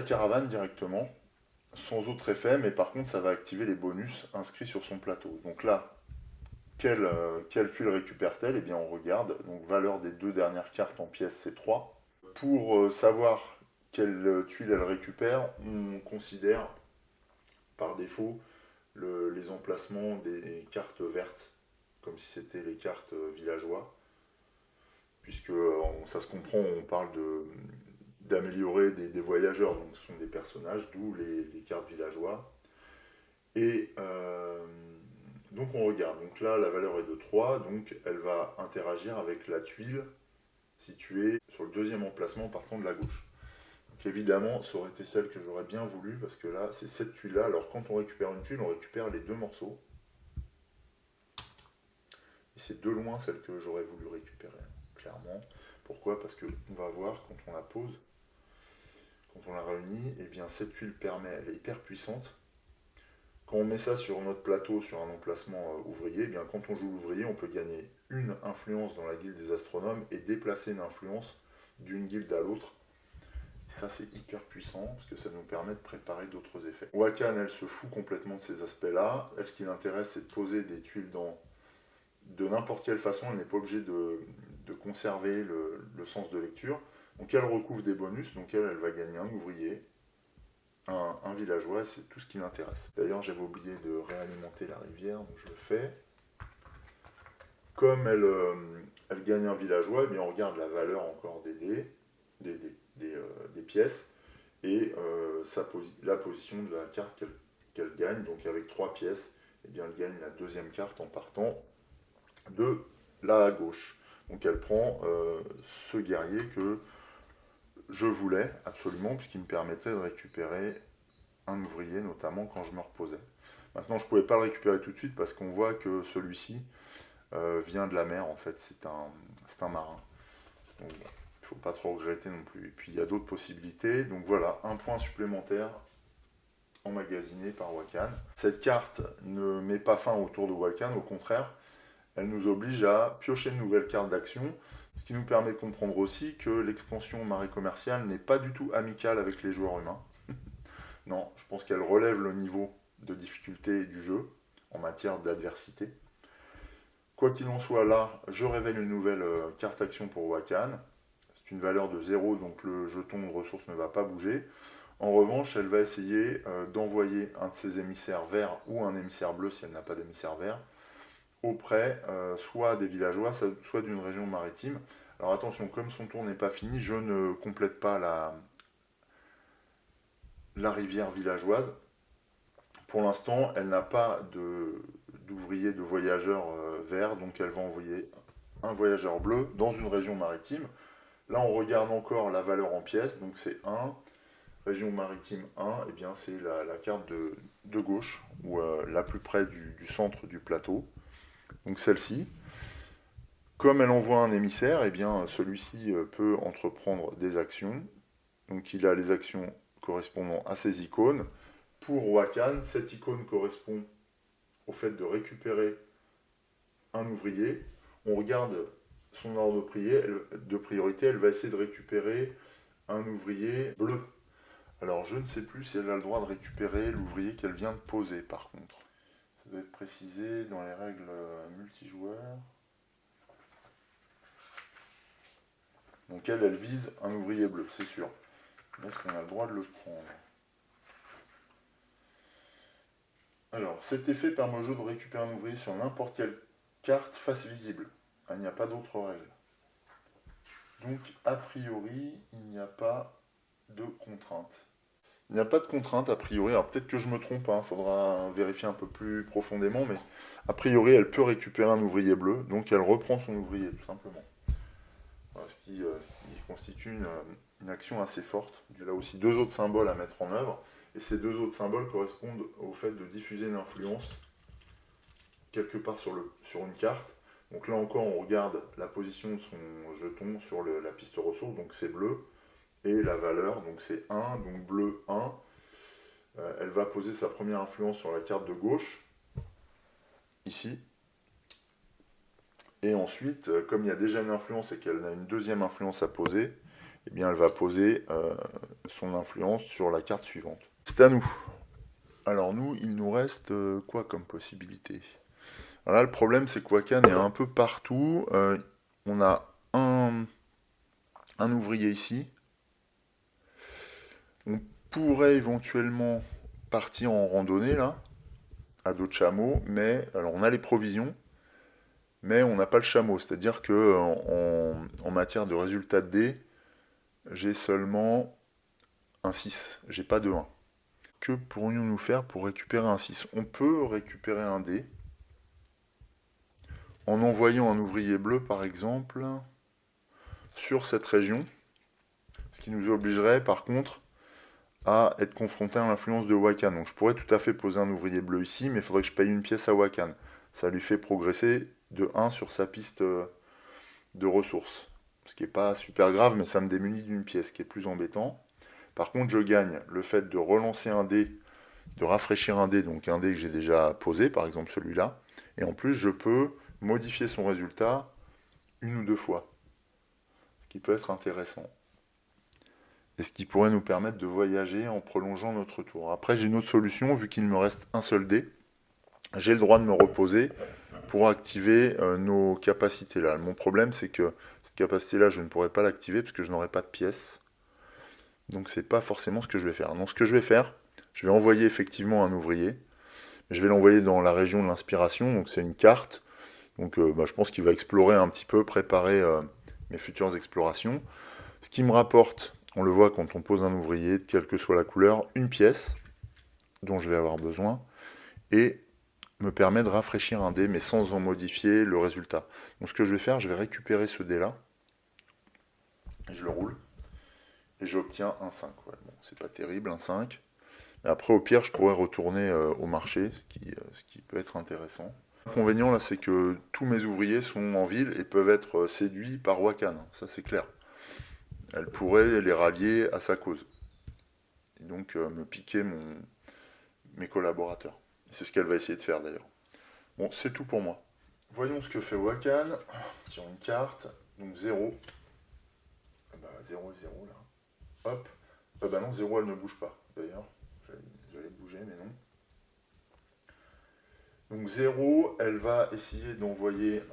caravane directement, sans autre effet, mais par contre ça va activer les bonus inscrits sur son plateau. Donc là, quelle tuile récupère-t-elle? Eh bien on regarde, donc valeur des 2 dernières cartes en pièces c'est 3. Pour savoir quelle tuile elle récupère, on considère par défaut les emplacements des cartes vertes, comme si c'était les cartes villageois, puisque ça se comprend, on parle d'améliorer des voyageurs, donc ce sont des personnages, d'où les cartes villageois. Et donc on regarde, donc là la valeur est de 3, donc elle va interagir avec la tuile située sur le deuxième emplacement partant de la gauche. Donc évidemment, ça aurait été celle que j'aurais bien voulu, parce que là, c'est cette tuile-là. Alors quand on récupère une tuile, on récupère les 2 morceaux. Et c'est de loin celle que j'aurais voulu récupérer, clairement. Pourquoi? Parce qu'on va voir, quand on la pose, quand on la réunit, et bien cette tuile elle est hyper puissante. Quand on met ça sur notre plateau, sur un emplacement ouvrier, eh bien quand on joue l'ouvrier, on peut gagner une influence dans la guilde des astronomes et déplacer une influence d'une guilde à l'autre. Ça, c'est hyper puissant, parce que ça nous permet de préparer d'autres effets. Wakan, elle se fout complètement de ces aspects-là. Elle, ce qui l'intéresse, c'est de poser des tuiles de n'importe quelle façon. Elle n'est pas obligée de conserver le sens de lecture. Donc elle recouvre des bonus, donc elle va gagner un ouvrier, un villageois, c'est tout ce qui l'intéresse. D'ailleurs, j'avais oublié de réalimenter la rivière, donc je le fais. Comme elle gagne un villageois, eh bien on regarde la valeur encore des dés, des pièces, et la position de la carte qu'elle gagne. Donc avec 3 pièces, eh bien elle gagne la deuxième carte en partant de la gauche. Donc elle prend ce guerrier que je voulais absolument, puisqu'il me permettait de récupérer un ouvrier, notamment quand je me reposais. Maintenant, je ne pouvais pas le récupérer tout de suite, parce qu'on voit que celui-ci vient de la mer, en fait, c'est un marin. Donc, il ne faut pas trop regretter non plus. Et puis, il y a d'autres possibilités. Donc voilà, un point supplémentaire emmagasiné par Wakan. Cette carte ne met pas fin au tour de Wakan, au contraire, elle nous oblige à piocher une nouvelle carte d'action, ce qui nous permet de comprendre aussi que l'extension marée commerciale n'est pas du tout amicale avec les joueurs humains. Non, je pense qu'elle relève le niveau de difficulté du jeu en matière d'adversité. Quoi qu'il en soit, là, je révèle une nouvelle carte action pour Wakan. C'est une valeur de 0, donc le jeton de ressources ne va pas bouger. En revanche, elle va essayer d'envoyer un de ses émissaires verts ou un émissaire bleu si elle n'a pas d'émissaire vert auprès soit des villageois, soit d'une région maritime. Alors attention, comme son tour n'est pas fini, je ne complète pas la rivière villageoise. Pour l'instant, elle n'a pas d'ouvriers, de voyageurs verts, donc elle va envoyer un voyageur bleu dans une région maritime. Là, on regarde encore la valeur en pièces, donc c'est 1, région maritime 1, et bien c'est la carte de gauche, ou la plus près du centre du plateau, donc celle-ci. Comme elle envoie un émissaire, et bien celui-ci peut entreprendre des actions, donc il a les actions correspondant à ces icônes. Pour Wakan, cette icône correspond au fait de récupérer un ouvrier. On regarde son ordre de priorité, elle va essayer de récupérer un ouvrier bleu. Alors je ne sais plus si elle a le droit de récupérer l'ouvrier qu'elle vient de poser par contre. Ça doit être précisé dans les règles multijoueurs. Donc elle vise un ouvrier bleu, c'est sûr. Est-ce qu'on a le droit de le prendre? Alors, cet effet permet au jeu de récupérer un ouvrier sur n'importe quelle carte face visible. Il n'y a pas d'autre règle. Donc, a priori, il n'y a pas de contrainte. Il n'y a pas de contrainte, a priori. Alors, peut-être que je me trompe, il faudra vérifier un peu plus profondément, mais a priori, elle peut récupérer un ouvrier bleu, donc elle reprend son ouvrier, tout simplement. Voilà, ce qui constitue une action assez forte. Il y a aussi deux autres symboles à mettre en œuvre. Et ces deux autres symboles correspondent au fait de diffuser une influence quelque part sur une carte. Donc là encore, on regarde la position de son jeton sur la piste ressource, donc c'est bleu. Et la valeur, donc c'est 1, donc bleu 1. Elle va poser sa première influence sur la carte de gauche, ici. Et ensuite, comme il y a déjà une influence et qu'elle a une deuxième influence à poser, eh bien elle va poser son influence sur la carte suivante. C'est à nous. Alors nous, il nous reste quoi comme possibilité? Alors là, le problème, c'est que Wakan est un peu partout. On a un ouvrier ici. On pourrait éventuellement partir en randonnée, là, à dos de chameau, mais alors on a les provisions, mais on n'a pas le chameau. C'est-à-dire que en matière de résultat de dés, j'ai seulement un 6, j'ai pas de 1. Que pourrions-nous faire pour récupérer un 6? On peut récupérer un dé en envoyant un ouvrier bleu, par exemple, sur cette région, ce qui nous obligerait, par contre, à être confronté à l'influence de Wakan. Donc je pourrais tout à fait poser un ouvrier bleu ici, mais il faudrait que je paye une pièce à Wakan. Ça lui fait progresser de 1 sur sa piste de ressources. Ce qui n'est pas super grave, mais ça me démunit d'une pièce, ce qui est plus embêtant. Par contre, je gagne le fait de relancer un dé, de rafraîchir un dé, donc un dé que j'ai déjà posé, par exemple celui-là. Et en plus, je peux modifier son résultat une ou deux fois. Ce qui peut être intéressant. Et ce qui pourrait nous permettre de voyager en prolongeant notre tour. Après, j'ai une autre solution, vu qu'il me reste un seul dé. J'ai le droit de me reposer pour activer nos capacités là. Mon problème, c'est que cette capacité-là, je ne pourrais pas l'activer parce que je n'aurai pas de pièces. Donc, c'est pas forcément ce que je vais faire. Donc, ce que je vais faire, je vais envoyer effectivement un ouvrier. Je vais l'envoyer dans la région de l'inspiration. Donc, c'est une carte. Donc, je pense qu'il va explorer un petit peu, préparer mes futures explorations. Ce qui me rapporte, on le voit quand on pose un ouvrier, quelle que soit la couleur, une pièce dont je vais avoir besoin, et me permet de rafraîchir un dé, mais sans en modifier le résultat. Donc ce que je vais faire, je vais récupérer ce dé-là, je le roule, et j'obtiens un 5. Ouais, bon, c'est pas terrible, un 5. Mais après, au pire, je pourrais retourner au marché, ce qui peut être intéressant. L'inconvénient, là, c'est que tous mes ouvriers sont en ville et peuvent être séduits par Wakan, ça c'est clair. Elle pourrait les rallier à sa cause. Et donc me piquer mes collaborateurs. C'est ce qu'elle va essayer de faire d'ailleurs. Bon, c'est tout pour moi. Voyons ce que fait Wakan sur une carte. Donc 0. Bah 0 et 0 là. Hop. Bah non, 0 elle ne bouge pas d'ailleurs. J'allais bouger mais non. Donc 0, elle va essayer d'envoyer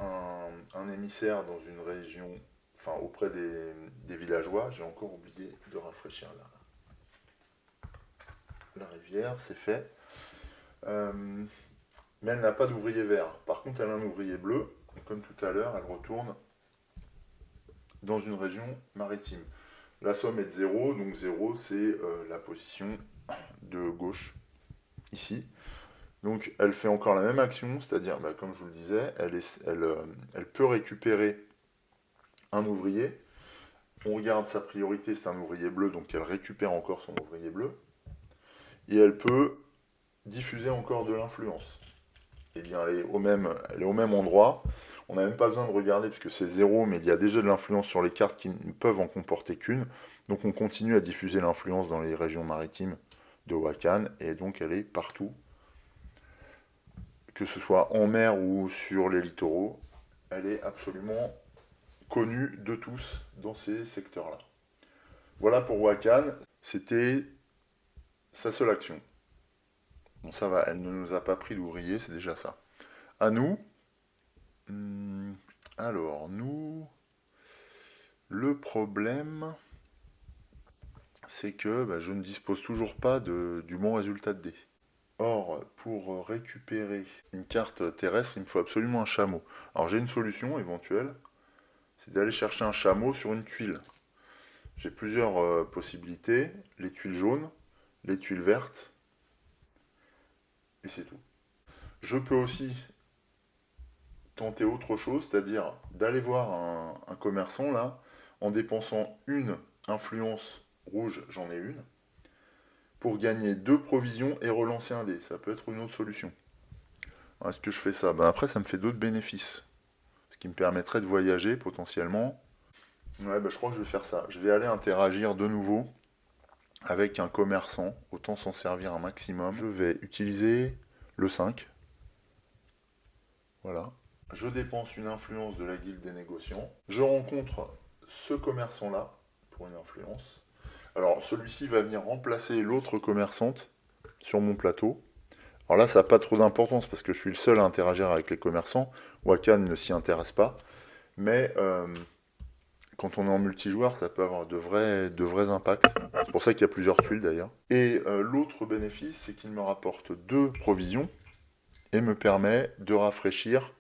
un émissaire dans une région, enfin auprès des villageois. J'ai encore oublié de rafraîchir la rivière, c'est fait. Mais elle n'a pas d'ouvrier vert. Par contre, elle a un ouvrier bleu. Comme tout à l'heure, elle retourne dans une région maritime. La somme est de 0, donc 0 c'est la position de gauche, ici. Donc elle fait encore la même action, c'est-à-dire, comme je vous le disais, elle peut récupérer un ouvrier. On regarde sa priorité, c'est un ouvrier bleu, donc elle récupère encore son ouvrier bleu. Et elle peut diffuser encore de l'influence. Eh bien, elle est au même endroit. On n'a même pas besoin de regarder puisque c'est 0, mais il y a déjà de l'influence sur les cartes qui ne peuvent en comporter qu'une. Donc on continue à diffuser l'influence dans les régions maritimes de Wakan, et donc elle est partout. que ce soit en mer ou sur les littoraux, elle est absolument connue de tous dans ces secteurs-là. Voilà pour Wakan, c'était sa seule action. Bon, ça va, elle ne nous a pas pris d'ouvriers, c'est déjà ça. À nous, alors, nous, le problème, c'est que je ne dispose toujours pas du bon résultat de dés. Or, pour récupérer une carte terrestre, il me faut absolument un chameau. Alors j'ai une solution éventuelle, c'est d'aller chercher un chameau sur une tuile. J'ai plusieurs possibilités, les tuiles jaunes, les tuiles vertes, et c'est tout. Je peux aussi tenter autre chose, c'est-à-dire d'aller voir un commerçant là, en dépensant une influence rouge, j'en ai une, pour gagner 2 provisions et relancer un dé. Ça peut être une autre solution. Est-ce que je fais ça? Après, ça me fait d'autres bénéfices. Ce qui me permettrait de voyager potentiellement. Ouais, je crois que je vais faire ça. Je vais aller interagir de nouveau avec un commerçant. Autant s'en servir un maximum. Je vais utiliser le 5. Voilà. Je dépense une influence de la guilde des négociants. Je rencontre ce commerçant-là pour une influence. Alors, celui-ci va venir remplacer l'autre commerçante sur mon plateau. Alors là, ça n'a pas trop d'importance parce que je suis le seul à interagir avec les commerçants. Wakan ne s'y intéresse pas. Mais quand on est en multijoueur, ça peut avoir de vrais impacts. C'est pour ça qu'il y a plusieurs tuiles d'ailleurs. Et l'autre bénéfice, c'est qu'il me rapporte 2 provisions et me permet de rafraîchir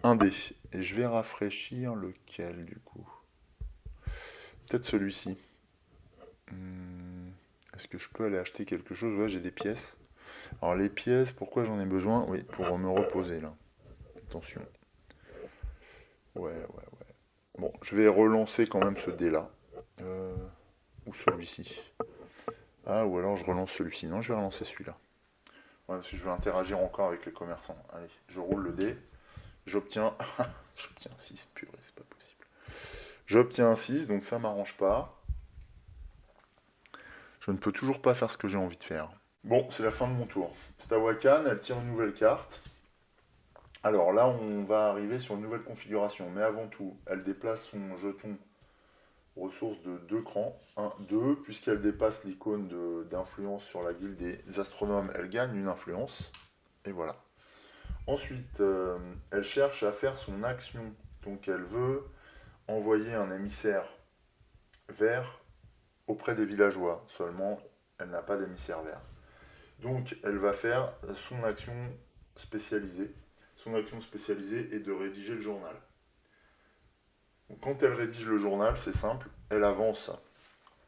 un dé. Et je vais rafraîchir lequel du coup? Peut-être celui-ci. Est-ce que je peux aller acheter quelque chose? Ouais, j'ai des pièces. Alors les pièces, pourquoi j'en ai besoin? Oui, pour me reposer là. Attention. Ouais. Bon, je vais relancer quand même ce dé là. Ou celui-ci. Ah, ou alors je relance celui-ci. Non, je vais relancer celui-là. Ouais, parce que je vais interagir encore avec les commerçants. Allez, je roule le dé. J'obtiens... J'obtiens 6, purée, c'est pas possible. J'obtiens un 6, donc ça m'arrange pas. Je ne peux toujours pas faire ce que j'ai envie de faire. Bon, c'est la fin de mon tour. C'est à Wakan, elle tire une nouvelle carte. Alors là, on va arriver sur une nouvelle configuration. Mais avant tout, elle déplace son jeton ressources de 2 crans. 1, 2, puisqu'elle dépasse l'icône d'influence sur la guilde des astronomes, elle gagne une influence. Et voilà. Ensuite, elle cherche à faire son action. Donc elle veut envoyer un émissaire vert auprès des villageois. Seulement, elle n'a pas d'émissaire vert. Donc elle va faire son action spécialisée. Son action spécialisée est de rédiger le journal. Donc, quand elle rédige le journal, c'est simple, elle avance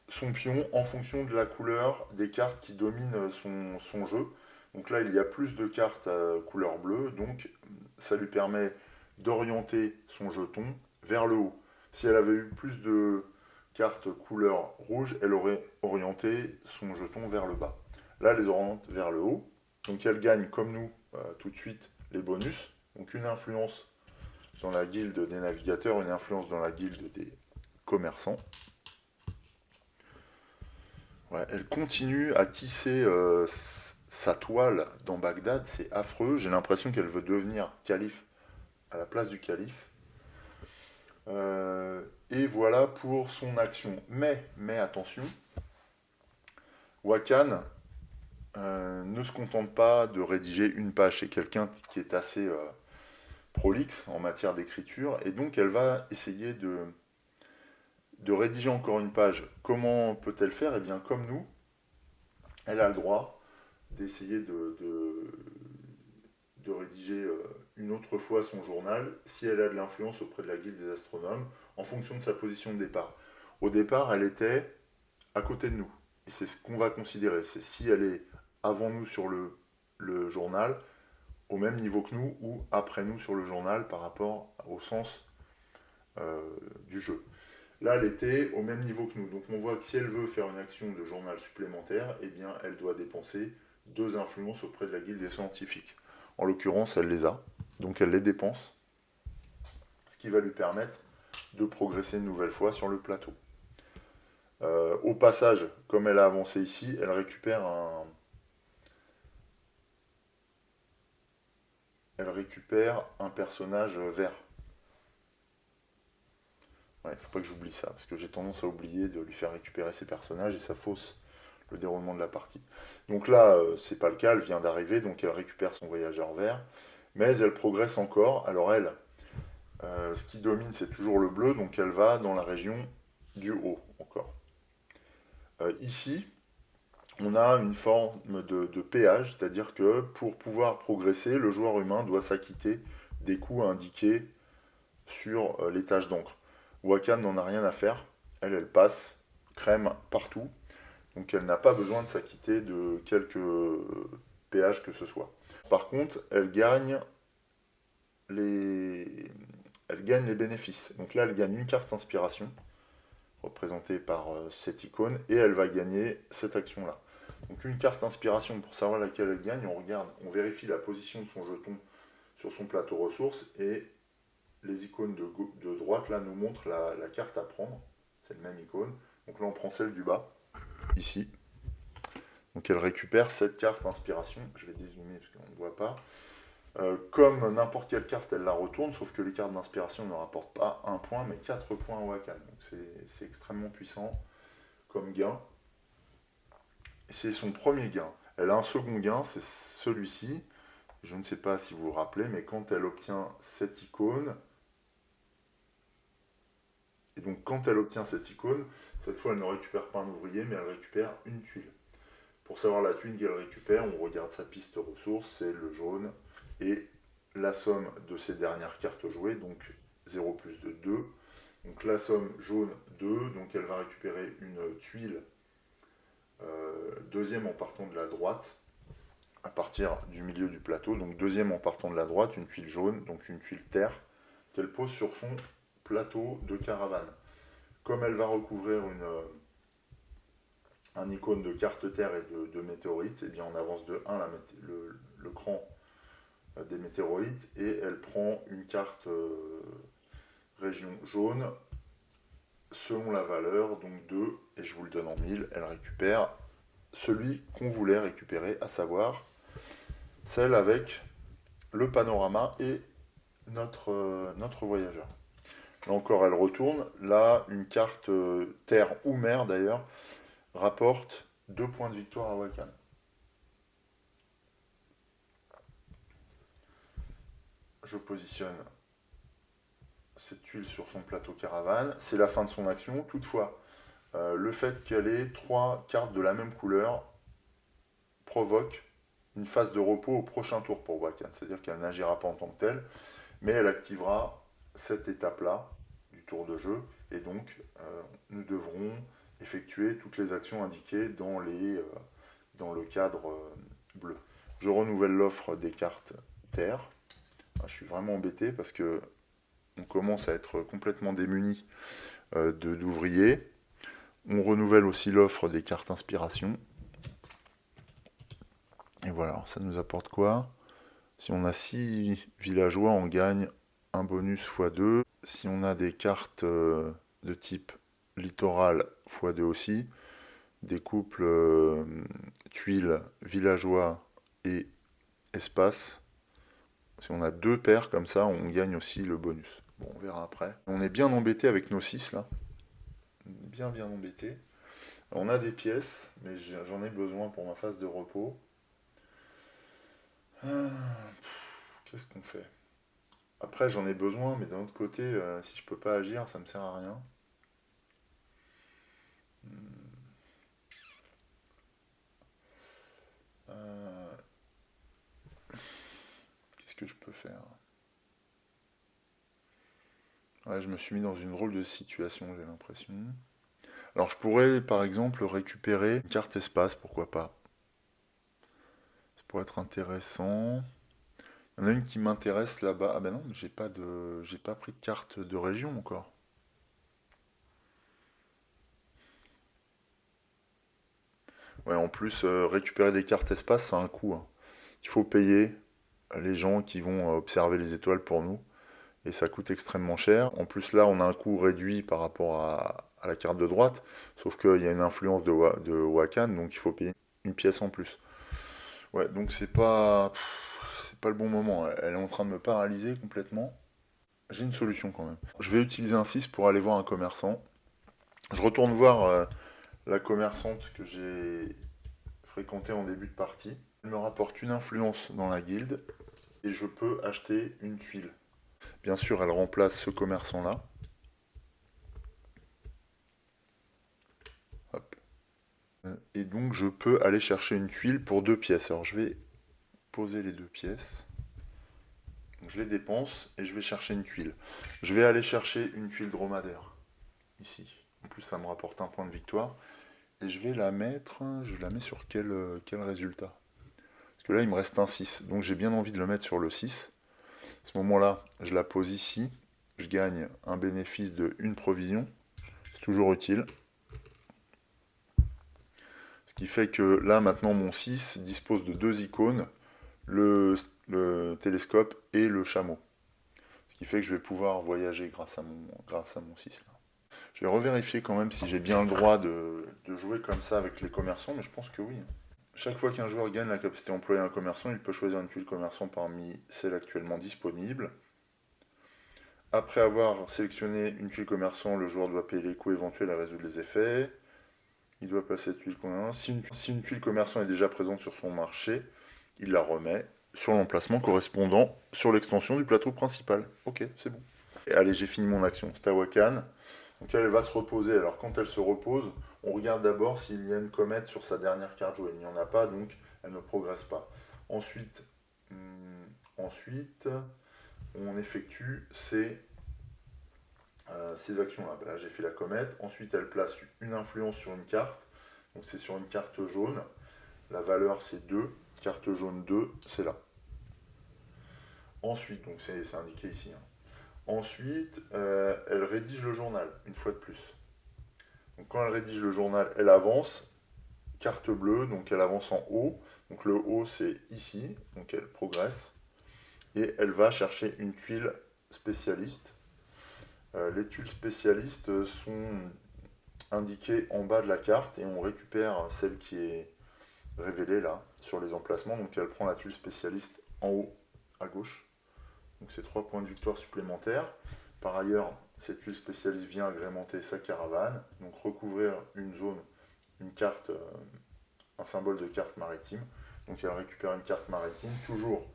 son pion en fonction de la couleur des cartes qui dominent son jeu. Donc là, il y a plus de cartes couleur bleue, donc ça lui permet d'orienter son jeton vers le haut. Si elle avait eu plus de cartes couleur rouge, elle aurait orienté son jeton vers le bas. Là, elle les oriente vers le haut, donc elle gagne comme nous tout de suite les bonus. Donc une influence dans la guilde des navigateurs, une influence dans la guilde des commerçants. Ouais, elle continue à tisser sa toile dans Bagdad, c'est affreux. J'ai l'impression qu'elle veut devenir calife à la place du calife. Et voilà pour son action. Mais attention, Wakan ne se contente pas de rédiger une page. C'est quelqu'un qui est assez prolixe en matière d'écriture, et donc elle va essayer de rédiger encore une page. Comment peut-elle faire? Eh bien, comme nous, elle a le droit d'essayer de rédiger une autre fois son journal si elle a de l'influence auprès de la guilde des astronomes en fonction de sa position de départ. Au départ, elle était à côté de nous. Et c'est ce qu'on va considérer. C'est si elle est avant nous sur le journal, au même niveau que nous, ou après nous sur le journal par rapport au sens du jeu. Là, elle était au même niveau que nous. Donc on voit que si elle veut faire une action de journal supplémentaire, eh bien, elle doit dépenser 2 influences auprès de la guilde des scientifiques. En l'occurrence, elle les a. Donc elle les dépense. Ce qui va lui permettre de progresser une nouvelle fois sur le plateau. Au passage, comme elle a avancé ici, elle récupère elle récupère un personnage vert. Ouais, faut pas que j'oublie ça, parce que j'ai tendance à oublier de lui faire récupérer ses personnages et ça fausse le déroulement de la partie. Donc là, c'est pas le cas, elle vient d'arriver, donc elle récupère son voyageur vert, mais elle progresse encore. Alors elle, ce qui domine, c'est toujours le bleu, donc elle va dans la région du haut encore. Ici, on a une forme de péage, c'est-à-dire que pour pouvoir progresser, le joueur humain doit s'acquitter des coûts indiqués sur les tâches d'encre. Wakan n'en a rien à faire, elle passe crème partout, donc elle n'a pas besoin de s'acquitter de quelques péages que ce soit. Par contre, les... elle gagne les bénéfices. Donc là, elle gagne une carte inspiration, représentée par cette icône, et elle va gagner cette action-là. Donc une carte inspiration, pour savoir laquelle elle gagne, on regarde, on vérifie la position de son jeton sur son plateau ressources, et les icônes de droite là nous montrent la carte à prendre. C'est le même icône. Donc là on prend celle du bas, ici. Donc elle récupère cette carte d'inspiration. Je vais dézoomer parce qu'on ne voit pas. Comme n'importe quelle carte, elle la retourne, sauf que les cartes d'inspiration ne rapportent pas 1 point, mais 4 points au Wakan. Donc c'est extrêmement puissant comme gain. C'est son premier gain. Elle a un second gain, c'est celui-ci. Je ne sais pas si vous vous rappelez, mais quand elle obtient cette icône, et donc quand elle obtient cette icône, cette fois elle ne récupère pas un ouvrier, mais elle récupère une tuile. Pour savoir la tuile qu'elle récupère, on regarde sa piste ressources, c'est le jaune, et la somme de ses dernières cartes jouées, donc 0 plus de 2. Donc la somme jaune 2, donc elle va récupérer une tuile deuxième en partant de la droite, à partir du milieu du plateau, donc deuxième en partant de la droite, une tuile jaune, donc une tuile terre, qu'elle pose sur son plateau de caravane. Comme elle va recouvrir un icône de carte terre et de météorites, et bien on avance de 1 le cran des météorites, et elle prend une carte région jaune selon la valeur, donc 2, et je vous le donne en 1000, elle récupère celui qu'on voulait récupérer, à savoir celle avec le panorama et notre voyageur. Là encore, elle retourne. Là, une carte terre ou mer d'ailleurs rapporte 2 points de victoire à Wakan. Je positionne cette tuile sur son plateau caravane. C'est la fin de son action. Toutefois, le fait qu'elle ait 3 cartes de la même couleur provoque une phase de repos au prochain tour pour Wakan. C'est-à-dire qu'elle n'agira pas en tant que telle, mais elle activera cette étape-là du tour de jeu, et donc nous devrons effectuer toutes les actions indiquées dans le cadre bleu. Je renouvelle l'offre des cartes terre. Je suis vraiment embêté parce que on commence à être complètement démuni d'ouvriers. On renouvelle aussi l'offre des cartes inspiration. Et voilà, alors ça nous apporte quoi? Si on a 6 villageois, on gagne un bonus x2. Si on a des cartes de type littoral x2 aussi, des couples tuiles, villageois et espace, si on a 2 paires comme ça, on gagne aussi le bonus. Bon, on verra après. On est bien embêté avec nos 6 là. Bien embêté. On a des pièces, mais j'en ai besoin pour ma phase de repos. Qu'est-ce qu'on fait? Après, j'en ai besoin, mais d'un autre côté, si je peux pas agir, ça me sert à rien. Qu'est-ce que je peux faire? Ouais, je me suis mis dans une drôle de situation, j'ai l'impression. Alors, je pourrais, par exemple, récupérer une carte espace, pourquoi pas. Ça pourrait être intéressant. Il y en a une qui m'intéresse là-bas. Ah ben non, j'ai pas pris de carte de région encore. Ouais, en plus, récupérer des cartes espace, c'est un coût, hein. Il faut payer les gens qui vont observer les étoiles pour nous. Et ça coûte extrêmement cher. En plus, là, on a un coût réduit par rapport à la carte de droite. Sauf qu'il y a une influence de Wakan, donc il faut payer une pièce en plus. Ouais, donc c'est pas le bon moment. Elle est en train de me paralyser complètement. J'ai une solution quand même. Je vais utiliser un 6 pour aller voir un commerçant. Je retourne voir la commerçante que j'ai fréquentée en début de partie. Elle me rapporte une influence dans la guilde et je peux acheter une tuile. Bien sûr, elle remplace ce commerçant-là. Hop. Et donc, je peux aller chercher une tuile pour 2 pièces. Alors, je vais poser les 2 pièces. Donc, je les dépense et je vais chercher une tuile. Je vais aller chercher une tuile dromadaire. Ici. En plus, ça me rapporte un point de victoire. Et je vais la mettre. Je la mets sur quel résultat? Parce que là, il me reste un 6. Donc, j'ai bien envie de le mettre sur le 6. À ce moment-là, je la pose ici. Je gagne un bénéfice de 1 provision. C'est toujours utile. Ce qui fait que là, maintenant, mon 6 dispose de 2 icônes, le télescope et le chameau. Ce qui fait que je vais pouvoir voyager grâce à mon 6. Là. Je vais revérifier quand même si j'ai bien le droit de jouer comme ça avec les commerçants, mais je pense que oui. Chaque fois qu'un joueur gagne la capacité d'employer un commerçant, il peut choisir une tuile commerçant parmi celles actuellement disponibles. Après avoir sélectionné une tuile commerçant, le joueur doit payer les coûts éventuels et résoudre les effets. Il doit placer tuile commerçant. Si une tuile commerçant est déjà présente sur son marché, il la remet sur l'emplacement correspondant sur l'extension du plateau principal. Ok, c'est bon. Et allez, j'ai fini mon action. Stawakan. Donc elle va se reposer. Alors quand elle se repose, on regarde d'abord s'il y a une comète sur sa dernière carte jouée. Il n'y en a pas, donc elle ne progresse pas. Ensuite, on effectue ces actions-là. Là, j'ai fait la comète. Ensuite, elle place une influence sur une carte. Donc c'est sur une carte jaune. La valeur, c'est 2. Carte jaune 2, c'est là. Ensuite, donc c'est indiqué ici. Hein. Ensuite, elle rédige le journal, une fois de plus. Donc quand elle rédige le journal, elle avance. Carte bleue, donc elle avance en haut. Donc le haut, c'est ici. Donc elle progresse. Et elle va chercher une tuile spécialiste. Les tuiles spécialistes sont indiquées en bas de la carte et on récupère celle qui est révélée là, sur les emplacements. Donc elle prend la tuile spécialiste en haut à gauche. Donc c'est 3 points de victoire supplémentaires. Par ailleurs, cette tuile spécialiste vient agrémenter sa caravane, donc recouvrir une zone, une carte, un symbole de carte maritime. Donc elle récupère une carte maritime, toujours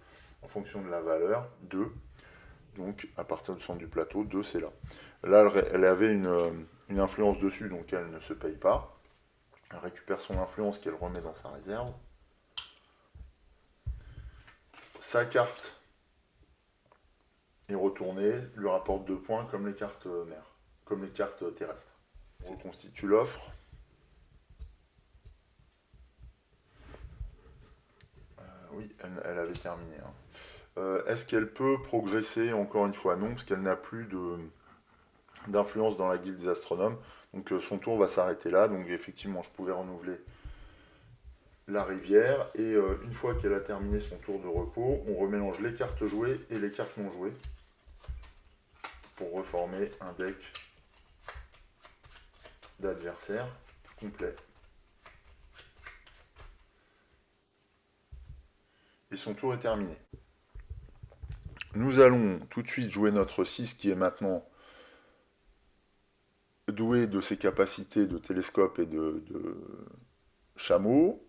en fonction de la valeur, 2. Donc à partir du centre du plateau, 2 c'est là. Là, elle avait une influence dessus, donc elle ne se paye pas. Elle récupère son influence qu'elle remet dans sa réserve. Sa carte est retournée, lui rapporte 2 points comme les cartes mères, comme les cartes terrestres. On reconstitue l'offre. Oui, elle avait terminé. Hein. Est-ce qu'elle peut progresser encore une fois? Non, parce qu'elle n'a plus d'influence dans la guilde des astronomes. Donc son tour va s'arrêter là. Donc effectivement, je pouvais renouveler la rivière. Et une fois qu'elle a terminé son tour de repos, on remélange les cartes jouées et les cartes non jouées pour reformer un deck d'adversaires complet. Et son tour est terminé. Nous allons tout de suite jouer notre 6 qui est maintenant doué de ses capacités de télescope et de chameau.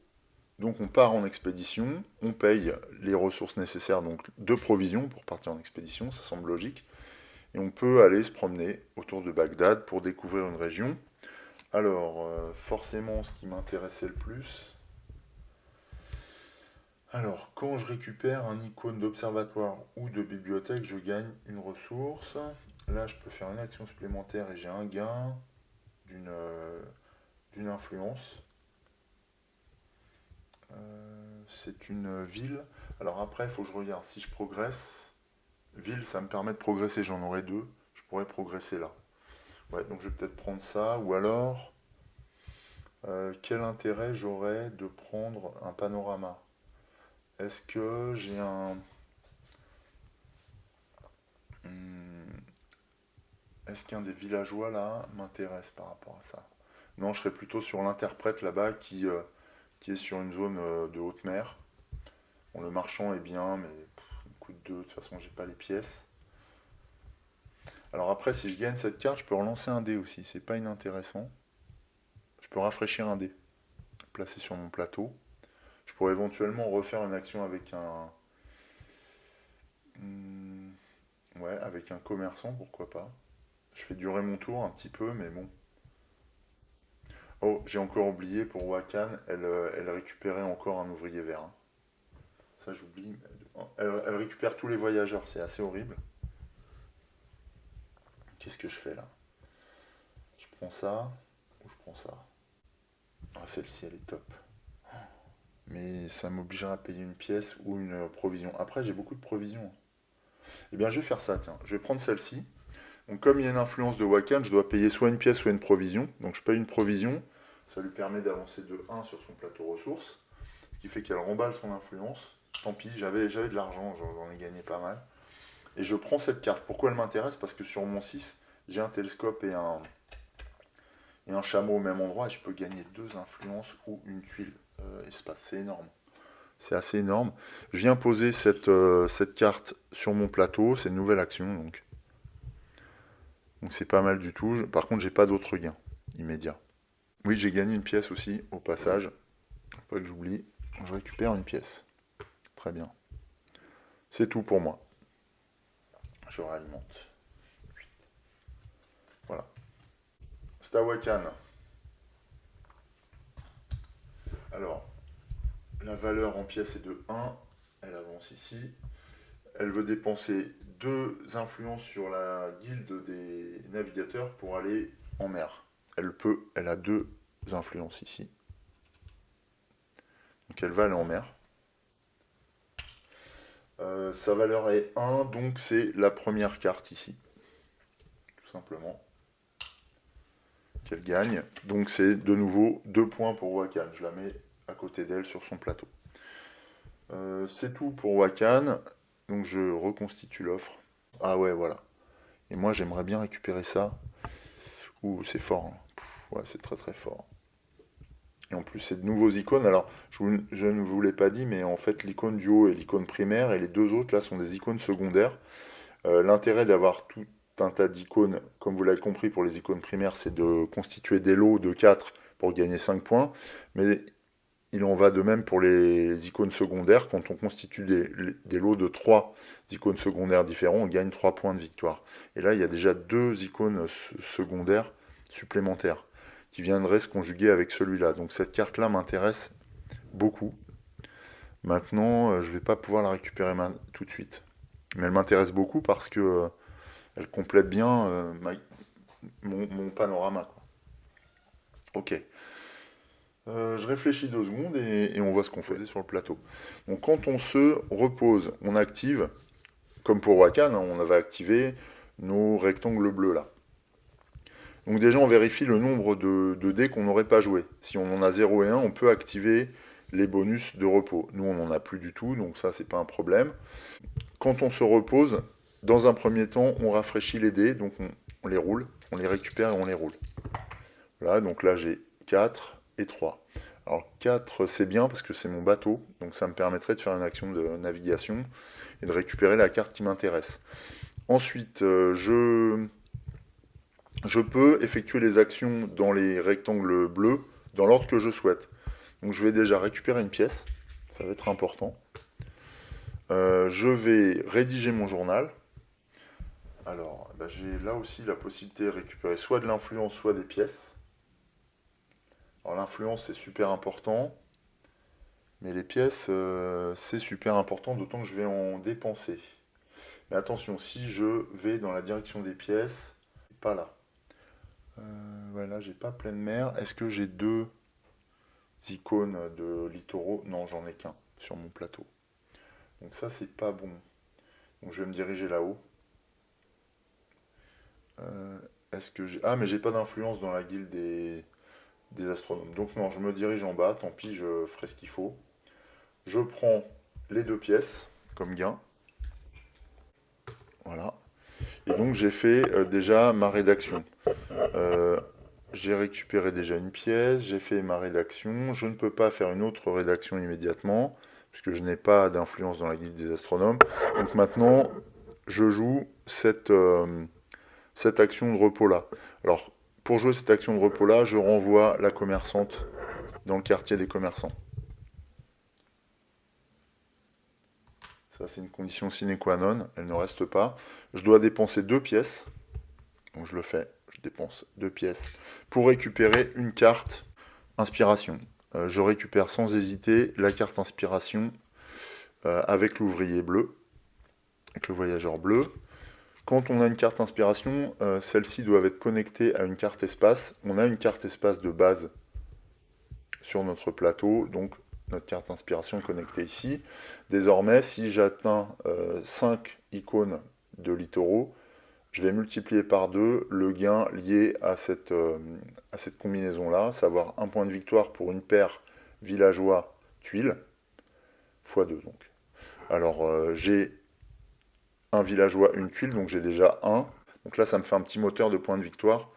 Donc on part en expédition, on paye les ressources nécessaires, donc 2 provisions pour partir en expédition, ça semble logique. Et on peut aller se promener autour de Bagdad pour découvrir une région. Alors, forcément, ce qui m'intéressait le plus... Alors, quand je récupère un icône d'observatoire ou de bibliothèque, je gagne une ressource. Là, je peux faire une action supplémentaire et j'ai un gain d'une influence. C'est une ville. Alors après, il faut que je regarde si je progresse. Ville, ça me permet de progresser, j'en aurai 2. Je pourrais progresser là. Ouais, donc je vais peut-être prendre ça. Ou alors, quel intérêt j'aurais de prendre un panorama? Est-ce que j'ai un... Est-ce qu'un des villageois là m'intéresse par rapport à ça? Non, je serais plutôt sur l'interprète là-bas qui est sur une zone de haute mer. Bon, le marchand est bien, mais coup de 2, de toute façon j'ai pas les pièces. Alors après, si je gagne cette carte, je peux relancer un dé aussi, c'est pas inintéressant. Je peux rafraîchir un dé, placer sur mon plateau. Je pourrais éventuellement refaire une action avec un... Ouais, avec un commerçant, pourquoi pas. Je fais durer mon tour un petit peu, mais bon. Oh, j'ai encore oublié, pour Wakan, elle récupérait encore un ouvrier vert, hein. Ça j'oublie. Elle récupère tous les voyageurs, c'est assez horrible. Qu'est-ce que je fais là? Je prends ça, ou je prends ça? Ah, celle-ci, elle est top. Mais ça m'obligera à payer une pièce ou une provision. Après, j'ai beaucoup de provisions. Eh bien, je vais faire ça, tiens. Je vais prendre celle-ci. Donc, comme il y a une influence de Wakan, je dois payer soit une pièce, soit une provision. Donc, je paye une provision. Ça lui permet d'avancer de 1 sur son plateau ressources. Ce qui fait qu'elle remballe son influence. Tant pis, j'avais de l'argent, j'en ai gagné pas mal. Et je prends cette carte. Pourquoi elle m'intéresse? Parce que sur mon 6, j'ai un télescope et un chameau au même endroit. Et je peux gagner 2 influences ou une tuile espace. C'est énorme. C'est assez énorme. Je viens poser cette carte sur mon plateau. C'est une nouvelle action. Donc c'est pas mal du tout. Par contre, j'ai pas d'autres gains immédiats. Oui, j'ai gagné une pièce aussi, au passage. Pas que j'oublie. Je récupère une pièce. Très bien. C'est tout pour moi. Je réalimente. Voilà. Stawakan. Alors, la valeur en pièces est de 1. Elle avance ici. Elle veut dépenser 2 influences sur la guilde des navigateurs pour aller en mer. Elle a 2 influences ici. Donc elle va aller en mer. Sa valeur est 1, donc c'est la première carte ici. Tout simplement. Qu'elle gagne. Donc c'est de nouveau 2 points pour Wakan. Je la mets à côté d'elle sur son plateau. C'est tout pour Wakan. Donc je reconstitue l'offre. Ah ouais, voilà. Et moi j'aimerais bien récupérer ça. Ouh, c'est fort, hein. Ouais, c'est très très fort. Et en plus, c'est de nouveaux icônes. Alors, je ne vous l'ai pas dit, mais en fait, l'icône du haut est l'icône primaire et les 2 autres là sont des icônes secondaires. L'intérêt d'avoir tout un tas d'icônes, comme vous l'avez compris pour les icônes primaires, c'est de constituer des lots de 4 pour gagner 5 points. Mais il en va de même pour les icônes secondaires. Quand on constitue des lots de 3 icônes secondaires différents, on gagne 3 points de victoire. Et là, il y a déjà 2 icônes secondaires supplémentaires qui viendraient se conjuguer avec celui-là. Donc cette carte-là m'intéresse beaucoup. Maintenant, je ne vais pas pouvoir la récupérer tout de suite. Mais elle m'intéresse beaucoup parce que elle complète bien mon panorama, quoi. Ok. Je réfléchis 2 secondes et on voit ce qu'on faisait sur le plateau. Donc quand on se repose, on active, comme pour Wakan, hein, on avait activé nos rectangles bleus là. Donc déjà on vérifie le nombre de dés qu'on n'aurait pas joué. Si on en a 0 et 1, on peut activer les bonus de repos. Nous on n'en a plus du tout, donc ça c'est pas un problème. Quand on se repose, dans un premier temps, on rafraîchit les dés, donc on les roule, on les récupère et on les roule. Voilà, donc là j'ai 4 et 3. Alors 4 c'est bien parce que c'est mon bateau, donc ça me permettrait de faire une action de navigation et de récupérer la carte qui m'intéresse. Ensuite, je peux effectuer les actions dans les rectangles bleus dans l'ordre que je souhaite. Donc je vais déjà récupérer une pièce, ça va être important. Je vais rédiger mon journal. Alors, j'ai là aussi la possibilité de récupérer soit de l'influence, soit des pièces. Alors l'influence c'est super important, mais les pièces c'est super important, d'autant que je vais en dépenser. Mais attention, si je vais dans la direction des pièces, pas là. Voilà, j'ai pas pleine mer. Est-ce que j'ai 2 icônes de littoraux? Non, j'en ai qu'un sur mon plateau. Donc ça c'est pas bon. Donc je vais me diriger là-haut. Est-ce que j'ai... Ah mais j'ai pas d'influence dans la guilde des astronomes. Donc non, je me dirige en bas, tant pis, je ferai ce qu'il faut. Je prends les 2 pièces comme gain. Voilà. Et donc j'ai fait déjà ma rédaction. J'ai récupéré déjà une pièce, j'ai fait ma rédaction. Je ne peux pas faire une autre rédaction immédiatement, puisque je n'ai pas d'influence dans la guilde des astronomes. Donc maintenant, je joue cette action de repos-là. Alors, pour jouer cette action de repos-là, je renvoie la commerçante dans le quartier des commerçants. Ça, c'est une condition sine qua non, elle ne reste pas. Je dois dépenser 2 pièces. Donc je le fais, je dépense 2 pièces pour récupérer une carte inspiration. Je récupère sans hésiter la carte inspiration avec l'ouvrier bleu, avec le voyageur bleu. Quand on a une carte inspiration, celles-ci doivent être connectées à une carte espace. On a une carte espace de base sur notre plateau, donc notre carte inspiration connectée ici. Désormais, si j'atteins 5 icônes de littoraux, je vais multiplier par 2 le gain lié à cette combinaison-là, savoir un point de victoire pour une paire villageois tuiles, x2 donc. Alors j'ai un villageois, une tuile, donc j'ai déjà un. Donc là, ça me fait un petit moteur de points de victoire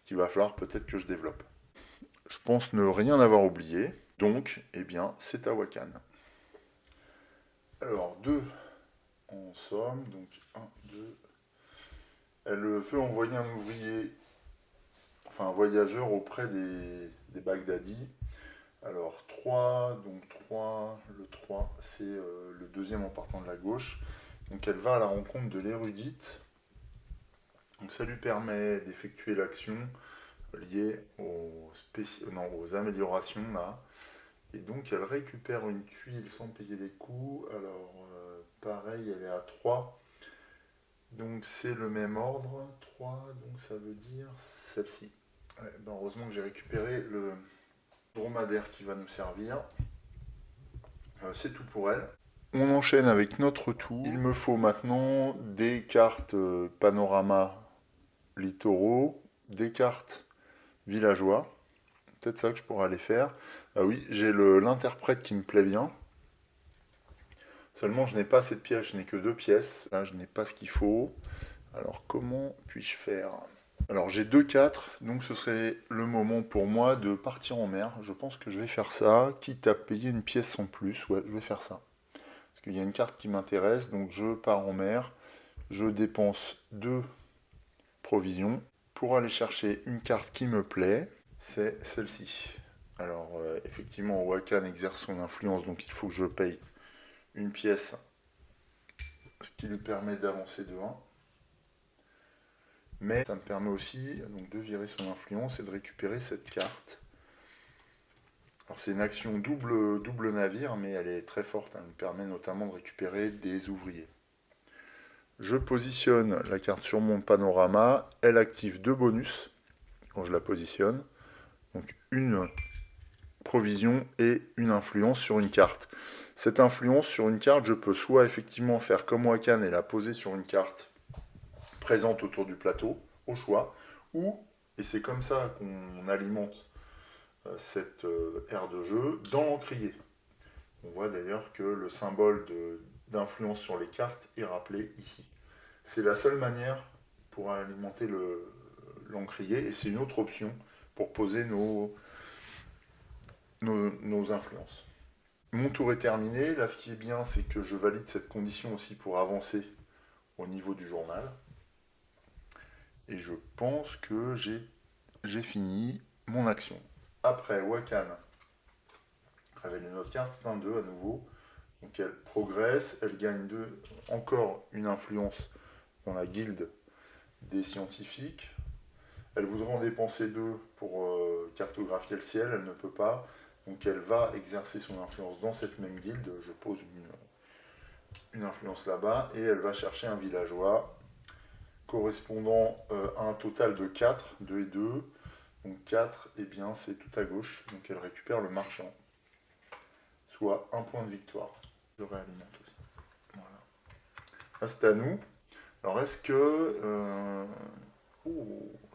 qu'il va falloir peut-être que je développe. Je pense ne rien avoir oublié, donc, eh bien, c'est à Wakan. Alors, 2 en somme, donc 1, 2. Elle veut envoyer un ouvrier, enfin un voyageur auprès des Baghdadis. Alors 3, donc 3, le 3, c'est le deuxième en partant de la gauche. Donc elle va à la rencontre de l'érudite. Donc ça lui permet d'effectuer l'action liée aux améliorations là. Et donc elle récupère une tuile sans payer les coûts. Alors pareil, elle est à 3. Donc c'est le même ordre. 3, donc ça veut dire celle-ci. Ouais, ben heureusement que j'ai récupéré le dromadaire qui va nous servir. C'est tout pour elle. On enchaîne avec notre tour. Il me faut maintenant des cartes panorama littoraux, des cartes villageois. Peut-être ça que je pourrais aller faire. Ah oui, j'ai l'interprète qui me plaît bien. Seulement, je n'ai pas cette pièce, je n'ai que 2 pièces. Là, je n'ai pas ce qu'il faut. Alors, comment puis-je faire? Alors, j'ai 2 4, donc ce serait le moment pour moi de partir en mer. Je pense que je vais faire ça, quitte à payer une pièce en plus. Ouais, je vais faire ça. Parce qu'il y a une carte qui m'intéresse, donc je pars en mer. Je dépense 2 provisions pour aller chercher une carte qui me plaît. C'est celle-ci. Alors, effectivement, Wakan exerce son influence, donc il faut que je paye une pièce, ce qui lui permet d'avancer de 1. Mais ça me permet aussi donc, de virer son influence et de récupérer cette carte. Alors c'est une action double navire, mais elle est très forte. Elle me permet notamment de récupérer des ouvriers. Je positionne la carte sur mon panorama. Elle active 2 bonus quand je la positionne. Donc une provision et une influence sur une carte. Cette influence sur une carte, je peux soit effectivement faire comme Wakan et la poser sur une carte présente autour du plateau, au choix, ou, et c'est comme ça qu'on alimente cette aire de jeu, dans l'encrier. On voit d'ailleurs que le symbole d'influence sur les cartes est rappelé ici. C'est la seule manière pour alimenter l'encrier, et c'est une autre option pour poser nos influences. Mon tour est terminé. Là, ce qui est bien, c'est que je valide cette condition aussi pour avancer au niveau du journal. Et je pense que j'ai fini mon action. Après, Wakan révèle une autre carte, c'est un 2 à nouveau. Donc elle progresse, elle gagne encore une influence dans la guilde des scientifiques. Elle voudrait en dépenser 2 pour cartographier le ciel, elle ne peut pas. Donc elle va exercer son influence dans cette même guilde. Je pose une influence là-bas et elle va chercher un villageois correspondant à un total de 4, 2 et 2. Donc 4, eh bien c'est tout à gauche. Donc elle récupère le marchand, soit un point de victoire. Je réalimente aussi. Voilà. Là c'est à nous. Alors est-ce que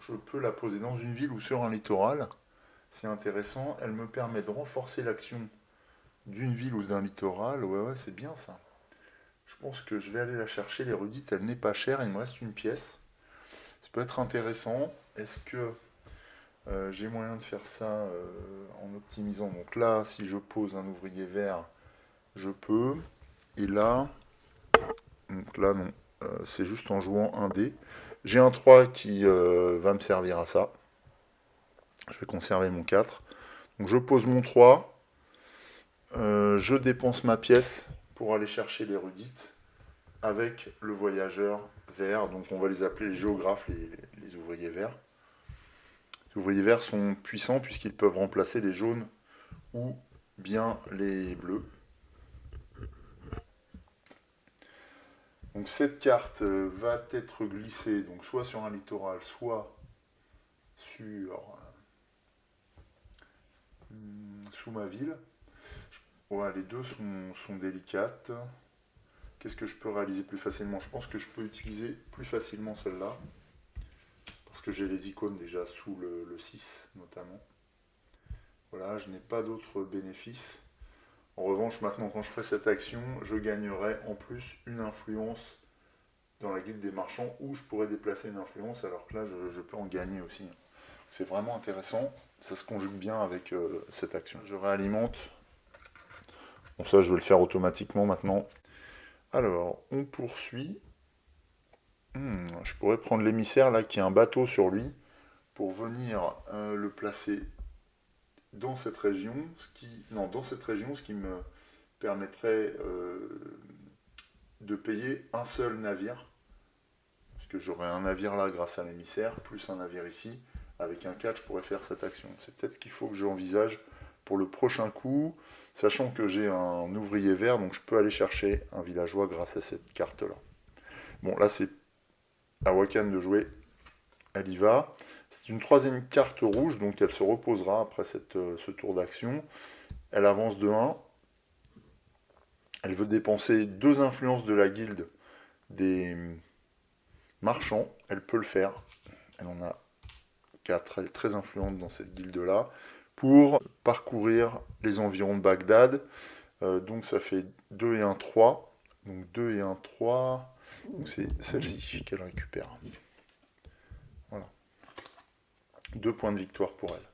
je peux la poser dans une ville ou sur un littoral? C'est intéressant, elle me permet de renforcer l'action d'une ville ou d'un littoral. Ouais, c'est bien ça. Je pense que je vais aller la chercher, l'érudite, elle n'est pas chère, il me reste une pièce. Ça peut être intéressant. Est-ce que j'ai moyen de faire ça en optimisant? Donc là, si je pose un ouvrier vert, je peux. Et là, donc là non, c'est juste en jouant un dé. J'ai un 3 qui va me servir à ça. Je vais conserver mon 4. Donc je pose mon 3. Je dépense ma pièce pour aller chercher l'érudite avec le voyageur vert. Donc on va les appeler les géographes, les ouvriers verts. Les ouvriers verts sont puissants puisqu'ils peuvent remplacer les jaunes ou bien les bleus. Donc cette carte va être glissée donc soit sur un littoral, soit sur sous ma ville. Ouais, les deux sont délicates. Qu'est-ce que je peux réaliser plus facilement? Je pense que je peux utiliser plus facilement celle-là. Parce que j'ai les icônes déjà sous le 6 notamment. Voilà, je n'ai pas d'autres bénéfices. En revanche, maintenant, quand je ferai cette action, je gagnerai en plus une influence dans la guilde des marchands où je pourrais déplacer une influence, alors que là, je peux en gagner aussi. C'est vraiment intéressant. Ça se conjugue bien avec cette action. Je réalimente. Bon, ça, je vais le faire automatiquement maintenant. Alors, on poursuit. Je pourrais prendre l'émissaire, là, qui a un bateau sur lui, pour venir le placer dans cette région, ce qui me permettrait de payer un seul navire, puisque j'aurais un navire là grâce à l'émissaire, plus un navire ici, avec un 4 je pourrais faire cette action. C'est peut-être ce qu'il faut que j'envisage pour le prochain coup, sachant que j'ai un ouvrier vert, donc je peux aller chercher un villageois grâce à cette carte là. Bon, là c'est à Wakan de jouer, elle y va. C'est une troisième carte rouge, donc elle se reposera après ce tour d'action. Elle avance de 1. Elle veut dépenser 2 influences de la guilde des marchands. Elle peut le faire. Elle en a 4. Elle est très influente dans cette guilde-là. Pour parcourir les environs de Bagdad. Donc ça fait 2 et 1, 3. Donc 2 et 1, 3. Donc c'est celle-ci qu'elle récupère. Voilà. 2 points de victoire pour elle.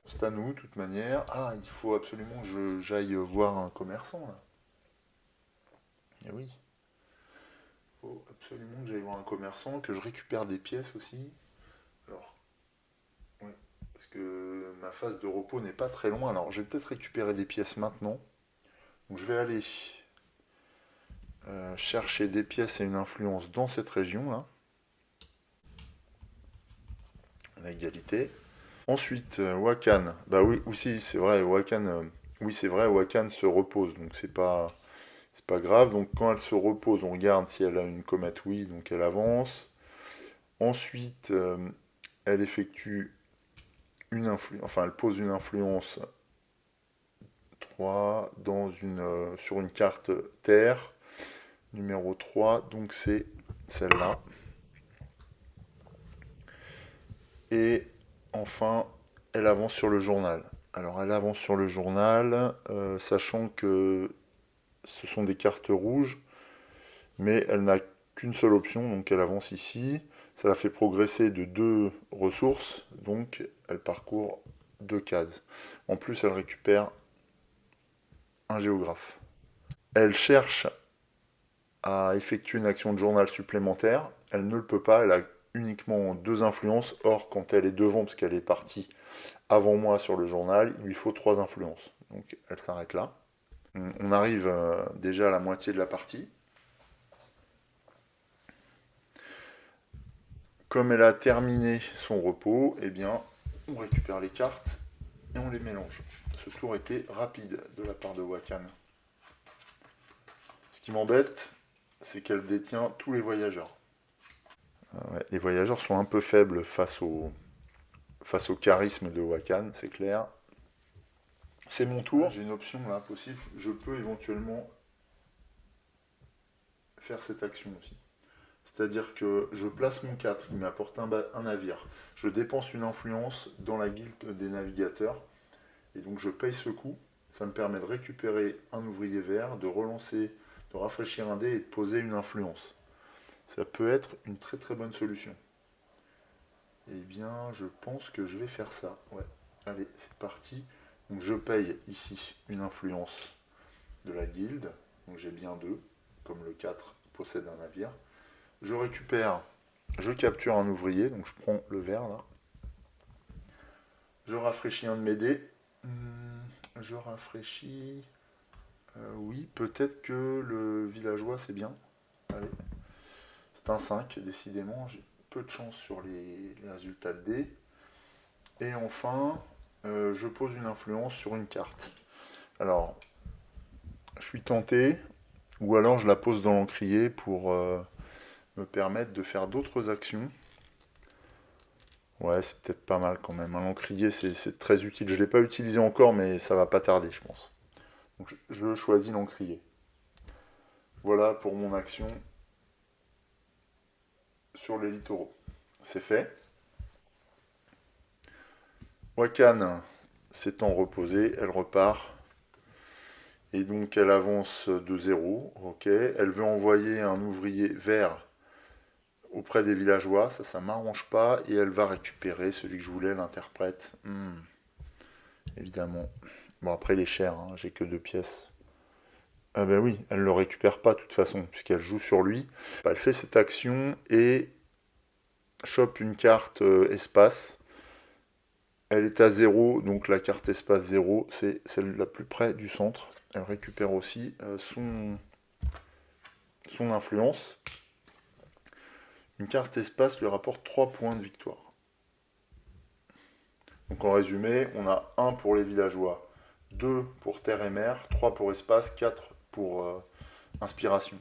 C'est à nous, de toute manière. Ah, il faut absolument que j'aille voir un commerçant, là. Eh oui. Il faut absolument que j'aille voir un commerçant, que je récupère des pièces aussi. Alors, ouais, parce que ma phase de repos n'est pas très loin. Alors, je vais peut-être récupérer des pièces maintenant. Donc, je vais aller chercher des pièces et une influence dans cette région-là. La égalité. Ensuite, Wakan. Bah oui, aussi, c'est vrai, Wakan. Oui, c'est vrai, Wakan se repose, donc c'est pas grave. Donc quand elle se repose, on regarde si elle a une comète, oui, donc elle avance. Ensuite, elle effectue une influence, enfin elle pose une influence 3 sur une carte terre, numéro 3, donc c'est celle-là. Et enfin, elle avance sur le journal. Alors elle avance sur le journal, sachant que ce sont des cartes rouges, mais elle n'a qu'une seule option, donc elle avance ici. Ça la fait progresser de 2 ressources, donc elle parcourt 2 cases. En plus, elle récupère un géographe. Elle cherche à effectuer une action de journal supplémentaire. Elle ne le peut pas, elle a uniquement 2 influences. Or, quand elle est devant, parce qu'elle est partie avant moi sur le journal, il lui faut 3 influences. Donc elle s'arrête là. On arrive déjà à la moitié de la partie. Comme elle a terminé son repos, eh bien, on récupère les cartes et on les mélange. Ce tour était rapide de la part de Wakan. Ce qui m'embête, c'est qu'elle détient tous les voyageurs. Ouais, les voyageurs sont un peu faibles face au charisme de Wakan, c'est clair. C'est mon tour. J'ai une option là possible. Je peux éventuellement faire cette action aussi. C'est-à-dire que je place mon 4, il m'apporte un navire. Je dépense une influence dans la guilde des navigateurs. Et donc je paye ce coup. Ça me permet de récupérer un ouvrier vert, de relancer, de rafraîchir un dé et de poser une influence. Ça peut être une très très bonne solution. Eh bien, je pense que je vais faire ça. Ouais. Allez, c'est parti. Donc je paye ici une influence de la guilde. Donc j'ai bien 2, comme le 4 possède un navire. Je récupère, je capture un ouvrier, donc je prends le vert là. Je rafraîchis un de mes dés. Je rafraîchis... oui, peut-être que le villageois c'est bien. Allez. C'est un 5, décidément, j'ai peu de chance sur les résultats de dés. Et enfin, je pose une influence sur une carte. Alors, je suis tenté, ou alors je la pose dans l'encrier pour me permettre de faire d'autres actions. Ouais, c'est peut-être pas mal quand même. Un l'encrier, c'est très utile. Je ne l'ai pas utilisé encore, mais ça va pas tarder, je pense. Donc, je choisis l'encrier. Voilà pour mon action sur les littoraux. C'est fait. Wakan s'étant reposée, elle repart. Et donc elle avance de 0. Ok. Elle veut envoyer un ouvrier vert auprès des villageois. Ça m'arrange pas. Et elle va récupérer celui que je voulais, l'interprète. Évidemment. Bon, après, il est cher. Hein, j'ai que 2 pièces. Ah ben oui, elle ne le récupère pas de toute façon, puisqu'elle joue sur lui. Elle fait cette action et chope une carte espace. Elle est à 0, donc la carte espace 0, c'est celle la plus près du centre. Elle récupère aussi son influence. Une carte espace lui rapporte 3 points de victoire. Donc en résumé, on a 1 pour les villageois, 2 pour terre et mer, 3 pour espace, 4 pour inspiration.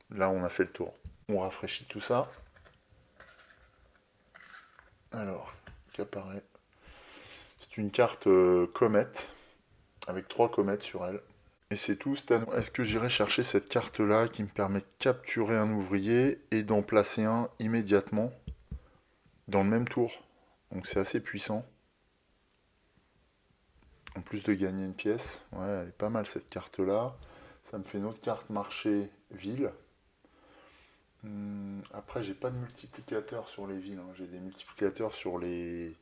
Là, on a fait le tour. On rafraîchit tout ça. Alors, qu'apparaît? C'est une carte comète, avec 3 comètes sur elle. Et c'est tout. Est-ce que j'irai chercher cette carte-là qui me permet de capturer un ouvrier et d'en placer un immédiatement dans le même tour? Donc c'est assez puissant. En plus de gagner une pièce. Ouais, elle est pas mal cette carte-là. Ça me fait une autre carte marché ville. Après, j'ai pas de multiplicateur sur les villes. Hein. J'ai des multiplicateurs sur les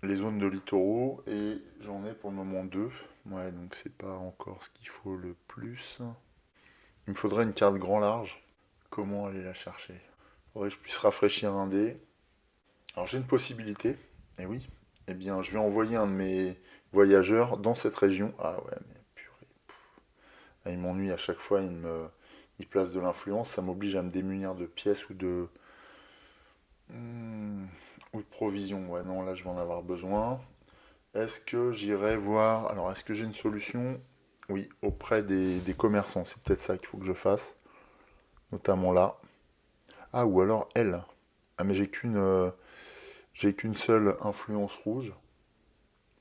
zones de littoraux et j'en ai pour le moment 2. Ouais, donc c'est pas encore ce qu'il faut le plus. Il me faudrait une carte grand large. Comment aller la chercher? Faudrait que je puisse rafraîchir un dé. Alors j'ai une possibilité. Et oui. Eh bien, je vais envoyer un de mes voyageurs dans cette région. Ah ouais, mais purée. Ah, il m'ennuie à chaque fois. Il place de l'influence. Ça m'oblige à me démunir de pièces ou de provisions. Ouais, non, là je vais en avoir besoin. Est-ce que j'irai voir... Alors, est-ce que j'ai une solution? Oui, auprès des commerçants. C'est peut-être ça qu'il faut que je fasse. Notamment là. Ah, ou alors elle. Ah, mais j'ai qu'une seule influence rouge.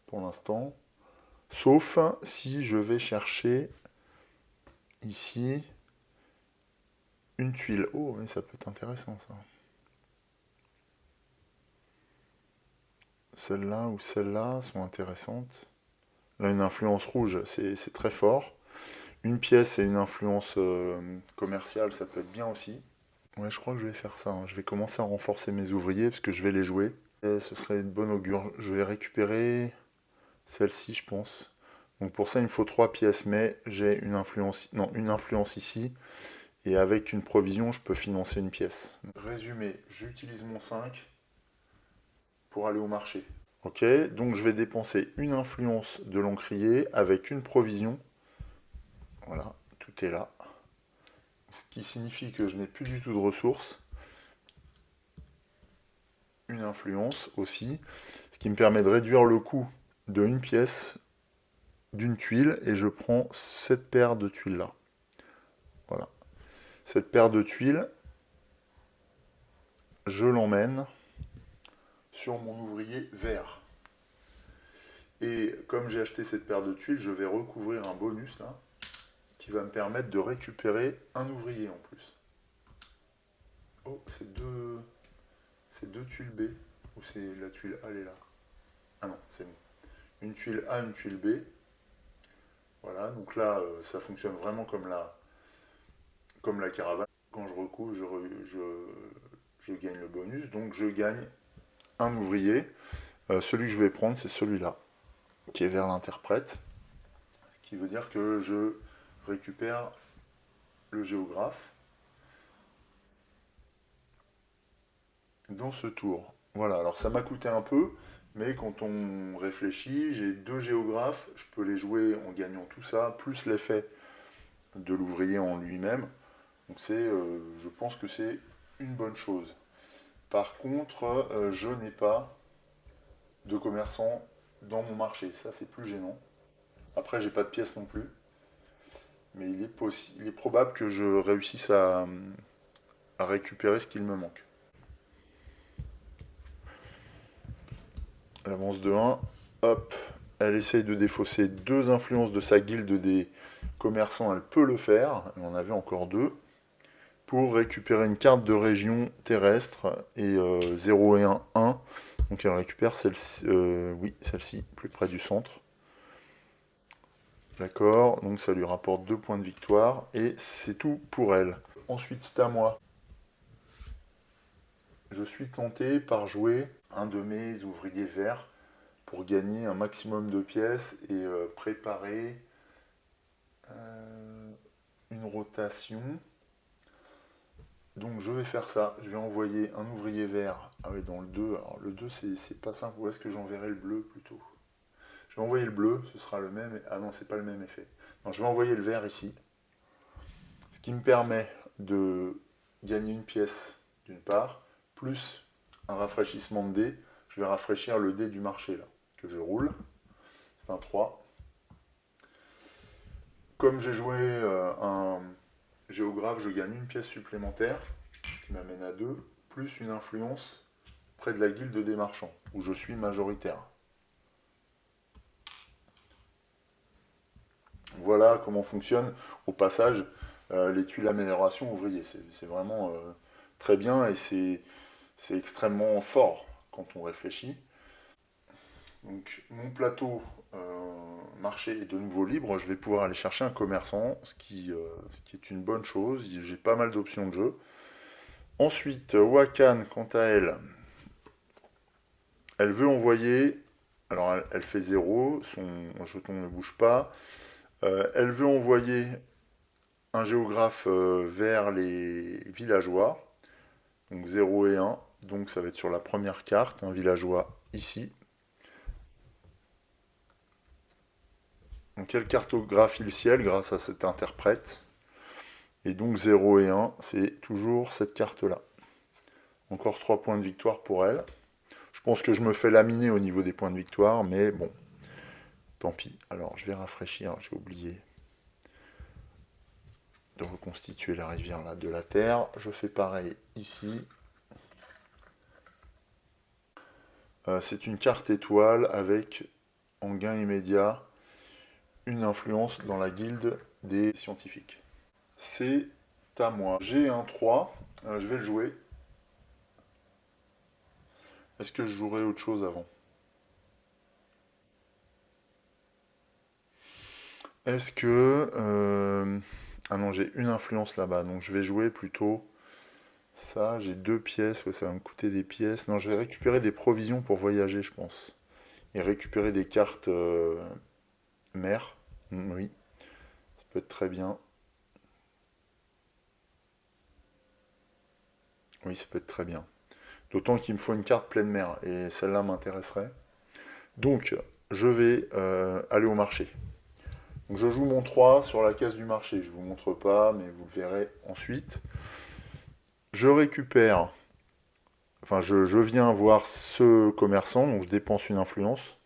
Pour l'instant. Sauf si je vais chercher ici une tuile. Oh, mais ça peut être intéressant ça. Celle-là ou celle-là sont intéressantes. Là, une influence rouge, c'est très fort. Une pièce et une influence commerciale, ça peut être bien aussi. Ouais, je crois que je vais faire ça. Hein. Je vais commencer à renforcer mes ouvriers parce que je vais les jouer. Et ce serait une bonne augure. Je vais récupérer celle-ci, je pense. Donc pour ça, il me faut 3 pièces, mais j'ai une influence ici. Et avec une provision, je peux financer une pièce. Résumé, j'utilise mon 5 pour aller au marché. Ok, donc je vais dépenser une influence de l'encrier avec une provision. Voilà, tout est là. Ce qui signifie que je n'ai plus du tout de ressources. Une influence aussi, ce qui me permet de réduire le coût de une pièce d'une tuile et je prends cette paire de tuiles là. Voilà. Cette paire de tuiles, je l'emmène sur mon ouvrier vert. Et comme j'ai acheté cette paire de tuiles, je vais recouvrir un bonus là qui va me permettre de récupérer un ouvrier en plus. Oh, c'est deux tuiles B ou c'est la tuile A, elle est là. Ah non, c'est bon. Une tuile A, une tuile B. Voilà, donc là, ça fonctionne vraiment comme la caravane. Quand je recouvre, je gagne le bonus, donc je gagne un ouvrier. Celui que je vais prendre, c'est celui-là, qui est vers l'interprète. qui veut dire que je récupère le géographe dans ce tour. Voilà, alors ça m'a coûté un peu, mais quand on réfléchit, j'ai 2 géographes, je peux les jouer en gagnant tout ça, plus l'effet de l'ouvrier en lui-même. Donc je pense que c'est une bonne chose. Par contre, je n'ai pas de commerçant dans mon marché. Ça, c'est plus gênant. Après, j'ai pas de pièces non plus. Mais il est probable que je réussisse à récupérer ce qu'il me manque. L'avance de 1. Hop. Elle essaye de défausser 2 influences de sa guilde des commerçants. Elle peut le faire. Elle en avait encore 2. Pour récupérer une carte de région terrestre. Et 0 et 1, 1. Donc elle récupère celle-ci, oui, celle-ci, plus près du centre. D'accord, donc ça lui rapporte 2 points de victoire, et c'est tout pour elle. Ensuite, c'est à moi. Je suis tenté par jouer un de mes ouvriers verts pour gagner un maximum de pièces et préparer une rotation. Donc je vais faire ça, je vais envoyer un ouvrier vert dans le 2. Alors le 2 c'est pas simple, où est-ce que j'enverrai le bleu plutôt? Je vais envoyer le bleu, ce sera le même. Ah non, c'est pas le même effet. Non, je vais envoyer le vert ici. Ce qui me permet de gagner une pièce d'une part, plus un rafraîchissement de dés. Je vais rafraîchir le dé du marché là, que je roule. C'est un 3. Comme j'ai joué un géographe, je gagne une pièce supplémentaire, ce qui m'amène à 2, plus une influence près de la guilde des marchands, où je suis majoritaire. Voilà comment fonctionne au passage les tuiles amélioration ouvrier. C'est vraiment très bien et c'est extrêmement fort quand on réfléchit. Donc mon plateau marché est de nouveau libre, je vais pouvoir aller chercher un commerçant, ce qui est une bonne chose, j'ai pas mal d'options de jeu. Ensuite, Wakan, quant à elle, elle veut envoyer, alors elle fait 0, son jeton ne bouge pas, elle veut envoyer un géographe vers les villageois, donc 0 et 1, donc ça va être sur la première carte, un villageois ici. Donc elle cartographie le ciel grâce à cet interprète. Et donc 0 et 1, c'est toujours cette carte-là. Encore 3 points de victoire pour elle. Je pense que je me fais laminer au niveau des points de victoire, mais bon, tant pis. Alors je vais rafraîchir, j'ai oublié de reconstituer la rivière là, de la terre. Je fais pareil ici. C'est une carte étoile avec, en gain immédiat, une influence dans la guilde des scientifiques. C'est à moi. J'ai un 3, je vais le jouer. Est-ce que je jouerai autre chose avant? Est-ce que... ah non, j'ai une influence là-bas, donc je vais jouer plutôt ça. J'ai 2 pièces, ouais, ça va me coûter des pièces. Non, je vais récupérer des provisions pour voyager, je pense. Et récupérer des cartes mer. Oui, ça peut être très bien. Oui, ça peut être très bien. D'autant qu'il me faut une carte pleine mer, et celle-là m'intéresserait. Donc, je vais aller au marché. Donc, je joue mon 3 sur la case du marché. Je ne vous montre pas, mais vous le verrez ensuite. Je récupère, enfin, je viens voir ce commerçant, donc je dépense une influence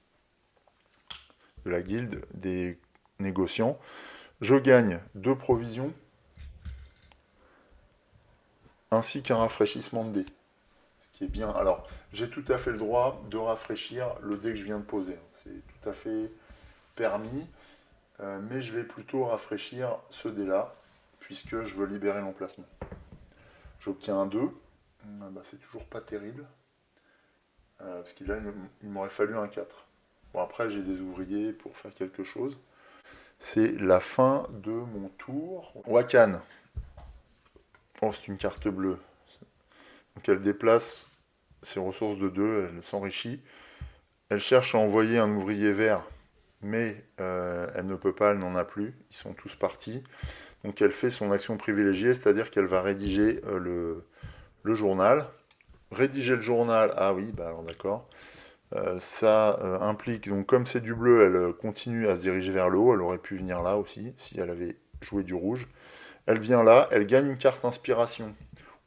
de la guilde des négociants. Je gagne 2 provisions, ainsi qu'un rafraîchissement de dés. Ce qui est bien. Alors, j'ai tout à fait le droit de rafraîchir le dé que je viens de poser. C'est tout à fait permis. Mais je vais plutôt rafraîchir ce dé-là, puisque je veux libérer l'emplacement. J'obtiens un 2. Bah, c'est toujours pas terrible. Parce qu'il il m'aurait fallu un 4. Bon, après, j'ai des ouvriers pour faire quelque chose. C'est la fin de mon tour. Wakan. Oh, c'est une carte bleue. Donc elle déplace ses ressources de 2, elle s'enrichit. Elle cherche à envoyer un ouvrier vert mais elle ne peut pas, elle n'en a plus, ils sont tous partis. Donc elle fait son action privilégiée, c'est-à-dire qu'elle va rédiger le journal. Rédiger le journal, ah oui, bah alors d'accord. Ça implique, donc comme c'est du bleu, elle continue à se diriger vers le haut, elle aurait pu venir là aussi, si elle avait joué du rouge. Elle vient là, elle gagne une carte inspiration.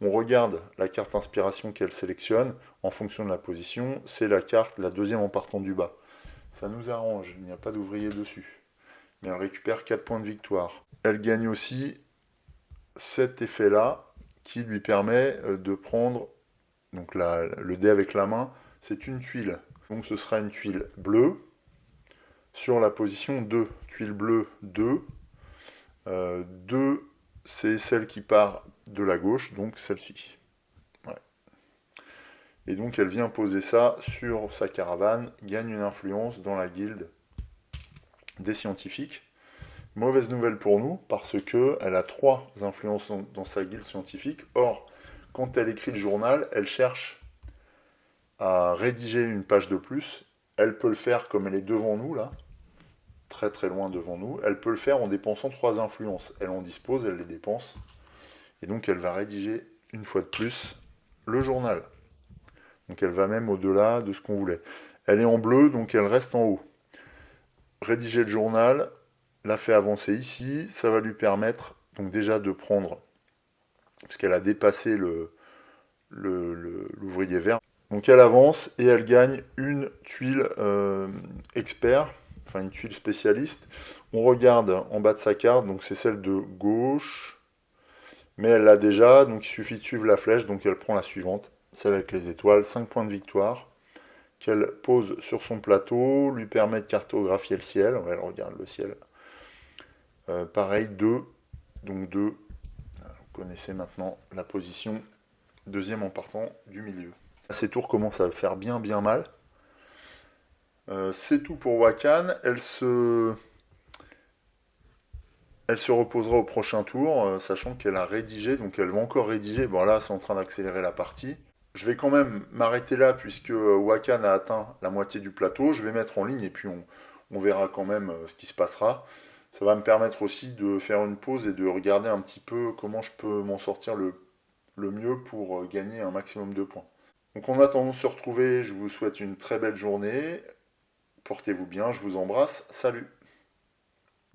On regarde la carte inspiration qu'elle sélectionne en fonction de la position, c'est la carte, la deuxième en partant du bas. Ça nous arrange, il n'y a pas d'ouvrier dessus. Mais elle récupère 4 points de victoire. Elle gagne aussi cet effet-là qui lui permet de prendre donc le dé avec la main, c'est une tuile. Donc ce sera une tuile bleue sur la position 2. Tuile bleue 2. 2, c'est celle qui part de la gauche, donc celle-ci. Ouais. Et donc elle vient poser ça sur sa caravane, gagne une influence dans la guilde des scientifiques. Mauvaise nouvelle pour nous, parce qu'elle a 3 influences dans sa guilde scientifique. Or, quand elle écrit le journal, elle cherche à rédiger une page de plus. Elle peut le faire comme elle est devant nous, là, très très loin devant nous. Elle peut le faire en dépensant 3 influences. Elle en dispose, elle les dépense. Et donc elle va rédiger, une fois de plus, le journal. Donc elle va même au-delà de ce qu'on voulait. Elle est en bleu, donc elle reste en haut. Rédiger le journal, la fait avancer ici, ça va lui permettre donc déjà de prendre, puisqu'elle a dépassé l'ouvrier vert. Donc elle avance et elle gagne une tuile expert, enfin une tuile spécialiste. On regarde en bas de sa carte, donc c'est celle de gauche, mais elle l'a déjà, donc il suffit de suivre la flèche, donc elle prend la suivante, celle avec les étoiles, 5 points de victoire, qu'elle pose sur son plateau, lui permet de cartographier le ciel, elle regarde le ciel. Pareil, 2, donc 2, vous connaissez maintenant la position, deuxième en partant du milieu. Ces tours commencent à faire bien bien mal. C'est tout pour Wakan, elle se reposera au prochain tour, sachant qu'elle a rédigé, donc elle va encore rédiger. Bon là, c'est en train d'accélérer la partie. Je vais quand même m'arrêter là, puisque Wakan a atteint la moitié du plateau. Je vais mettre en ligne, et puis on verra quand même ce qui se passera. Ça va me permettre aussi de faire une pause et de regarder un petit peu comment je peux m'en sortir le mieux pour gagner un maximum de points. Donc en attendant de se retrouver, je vous souhaite une très belle journée. Portez-vous bien, je vous embrasse. Salut!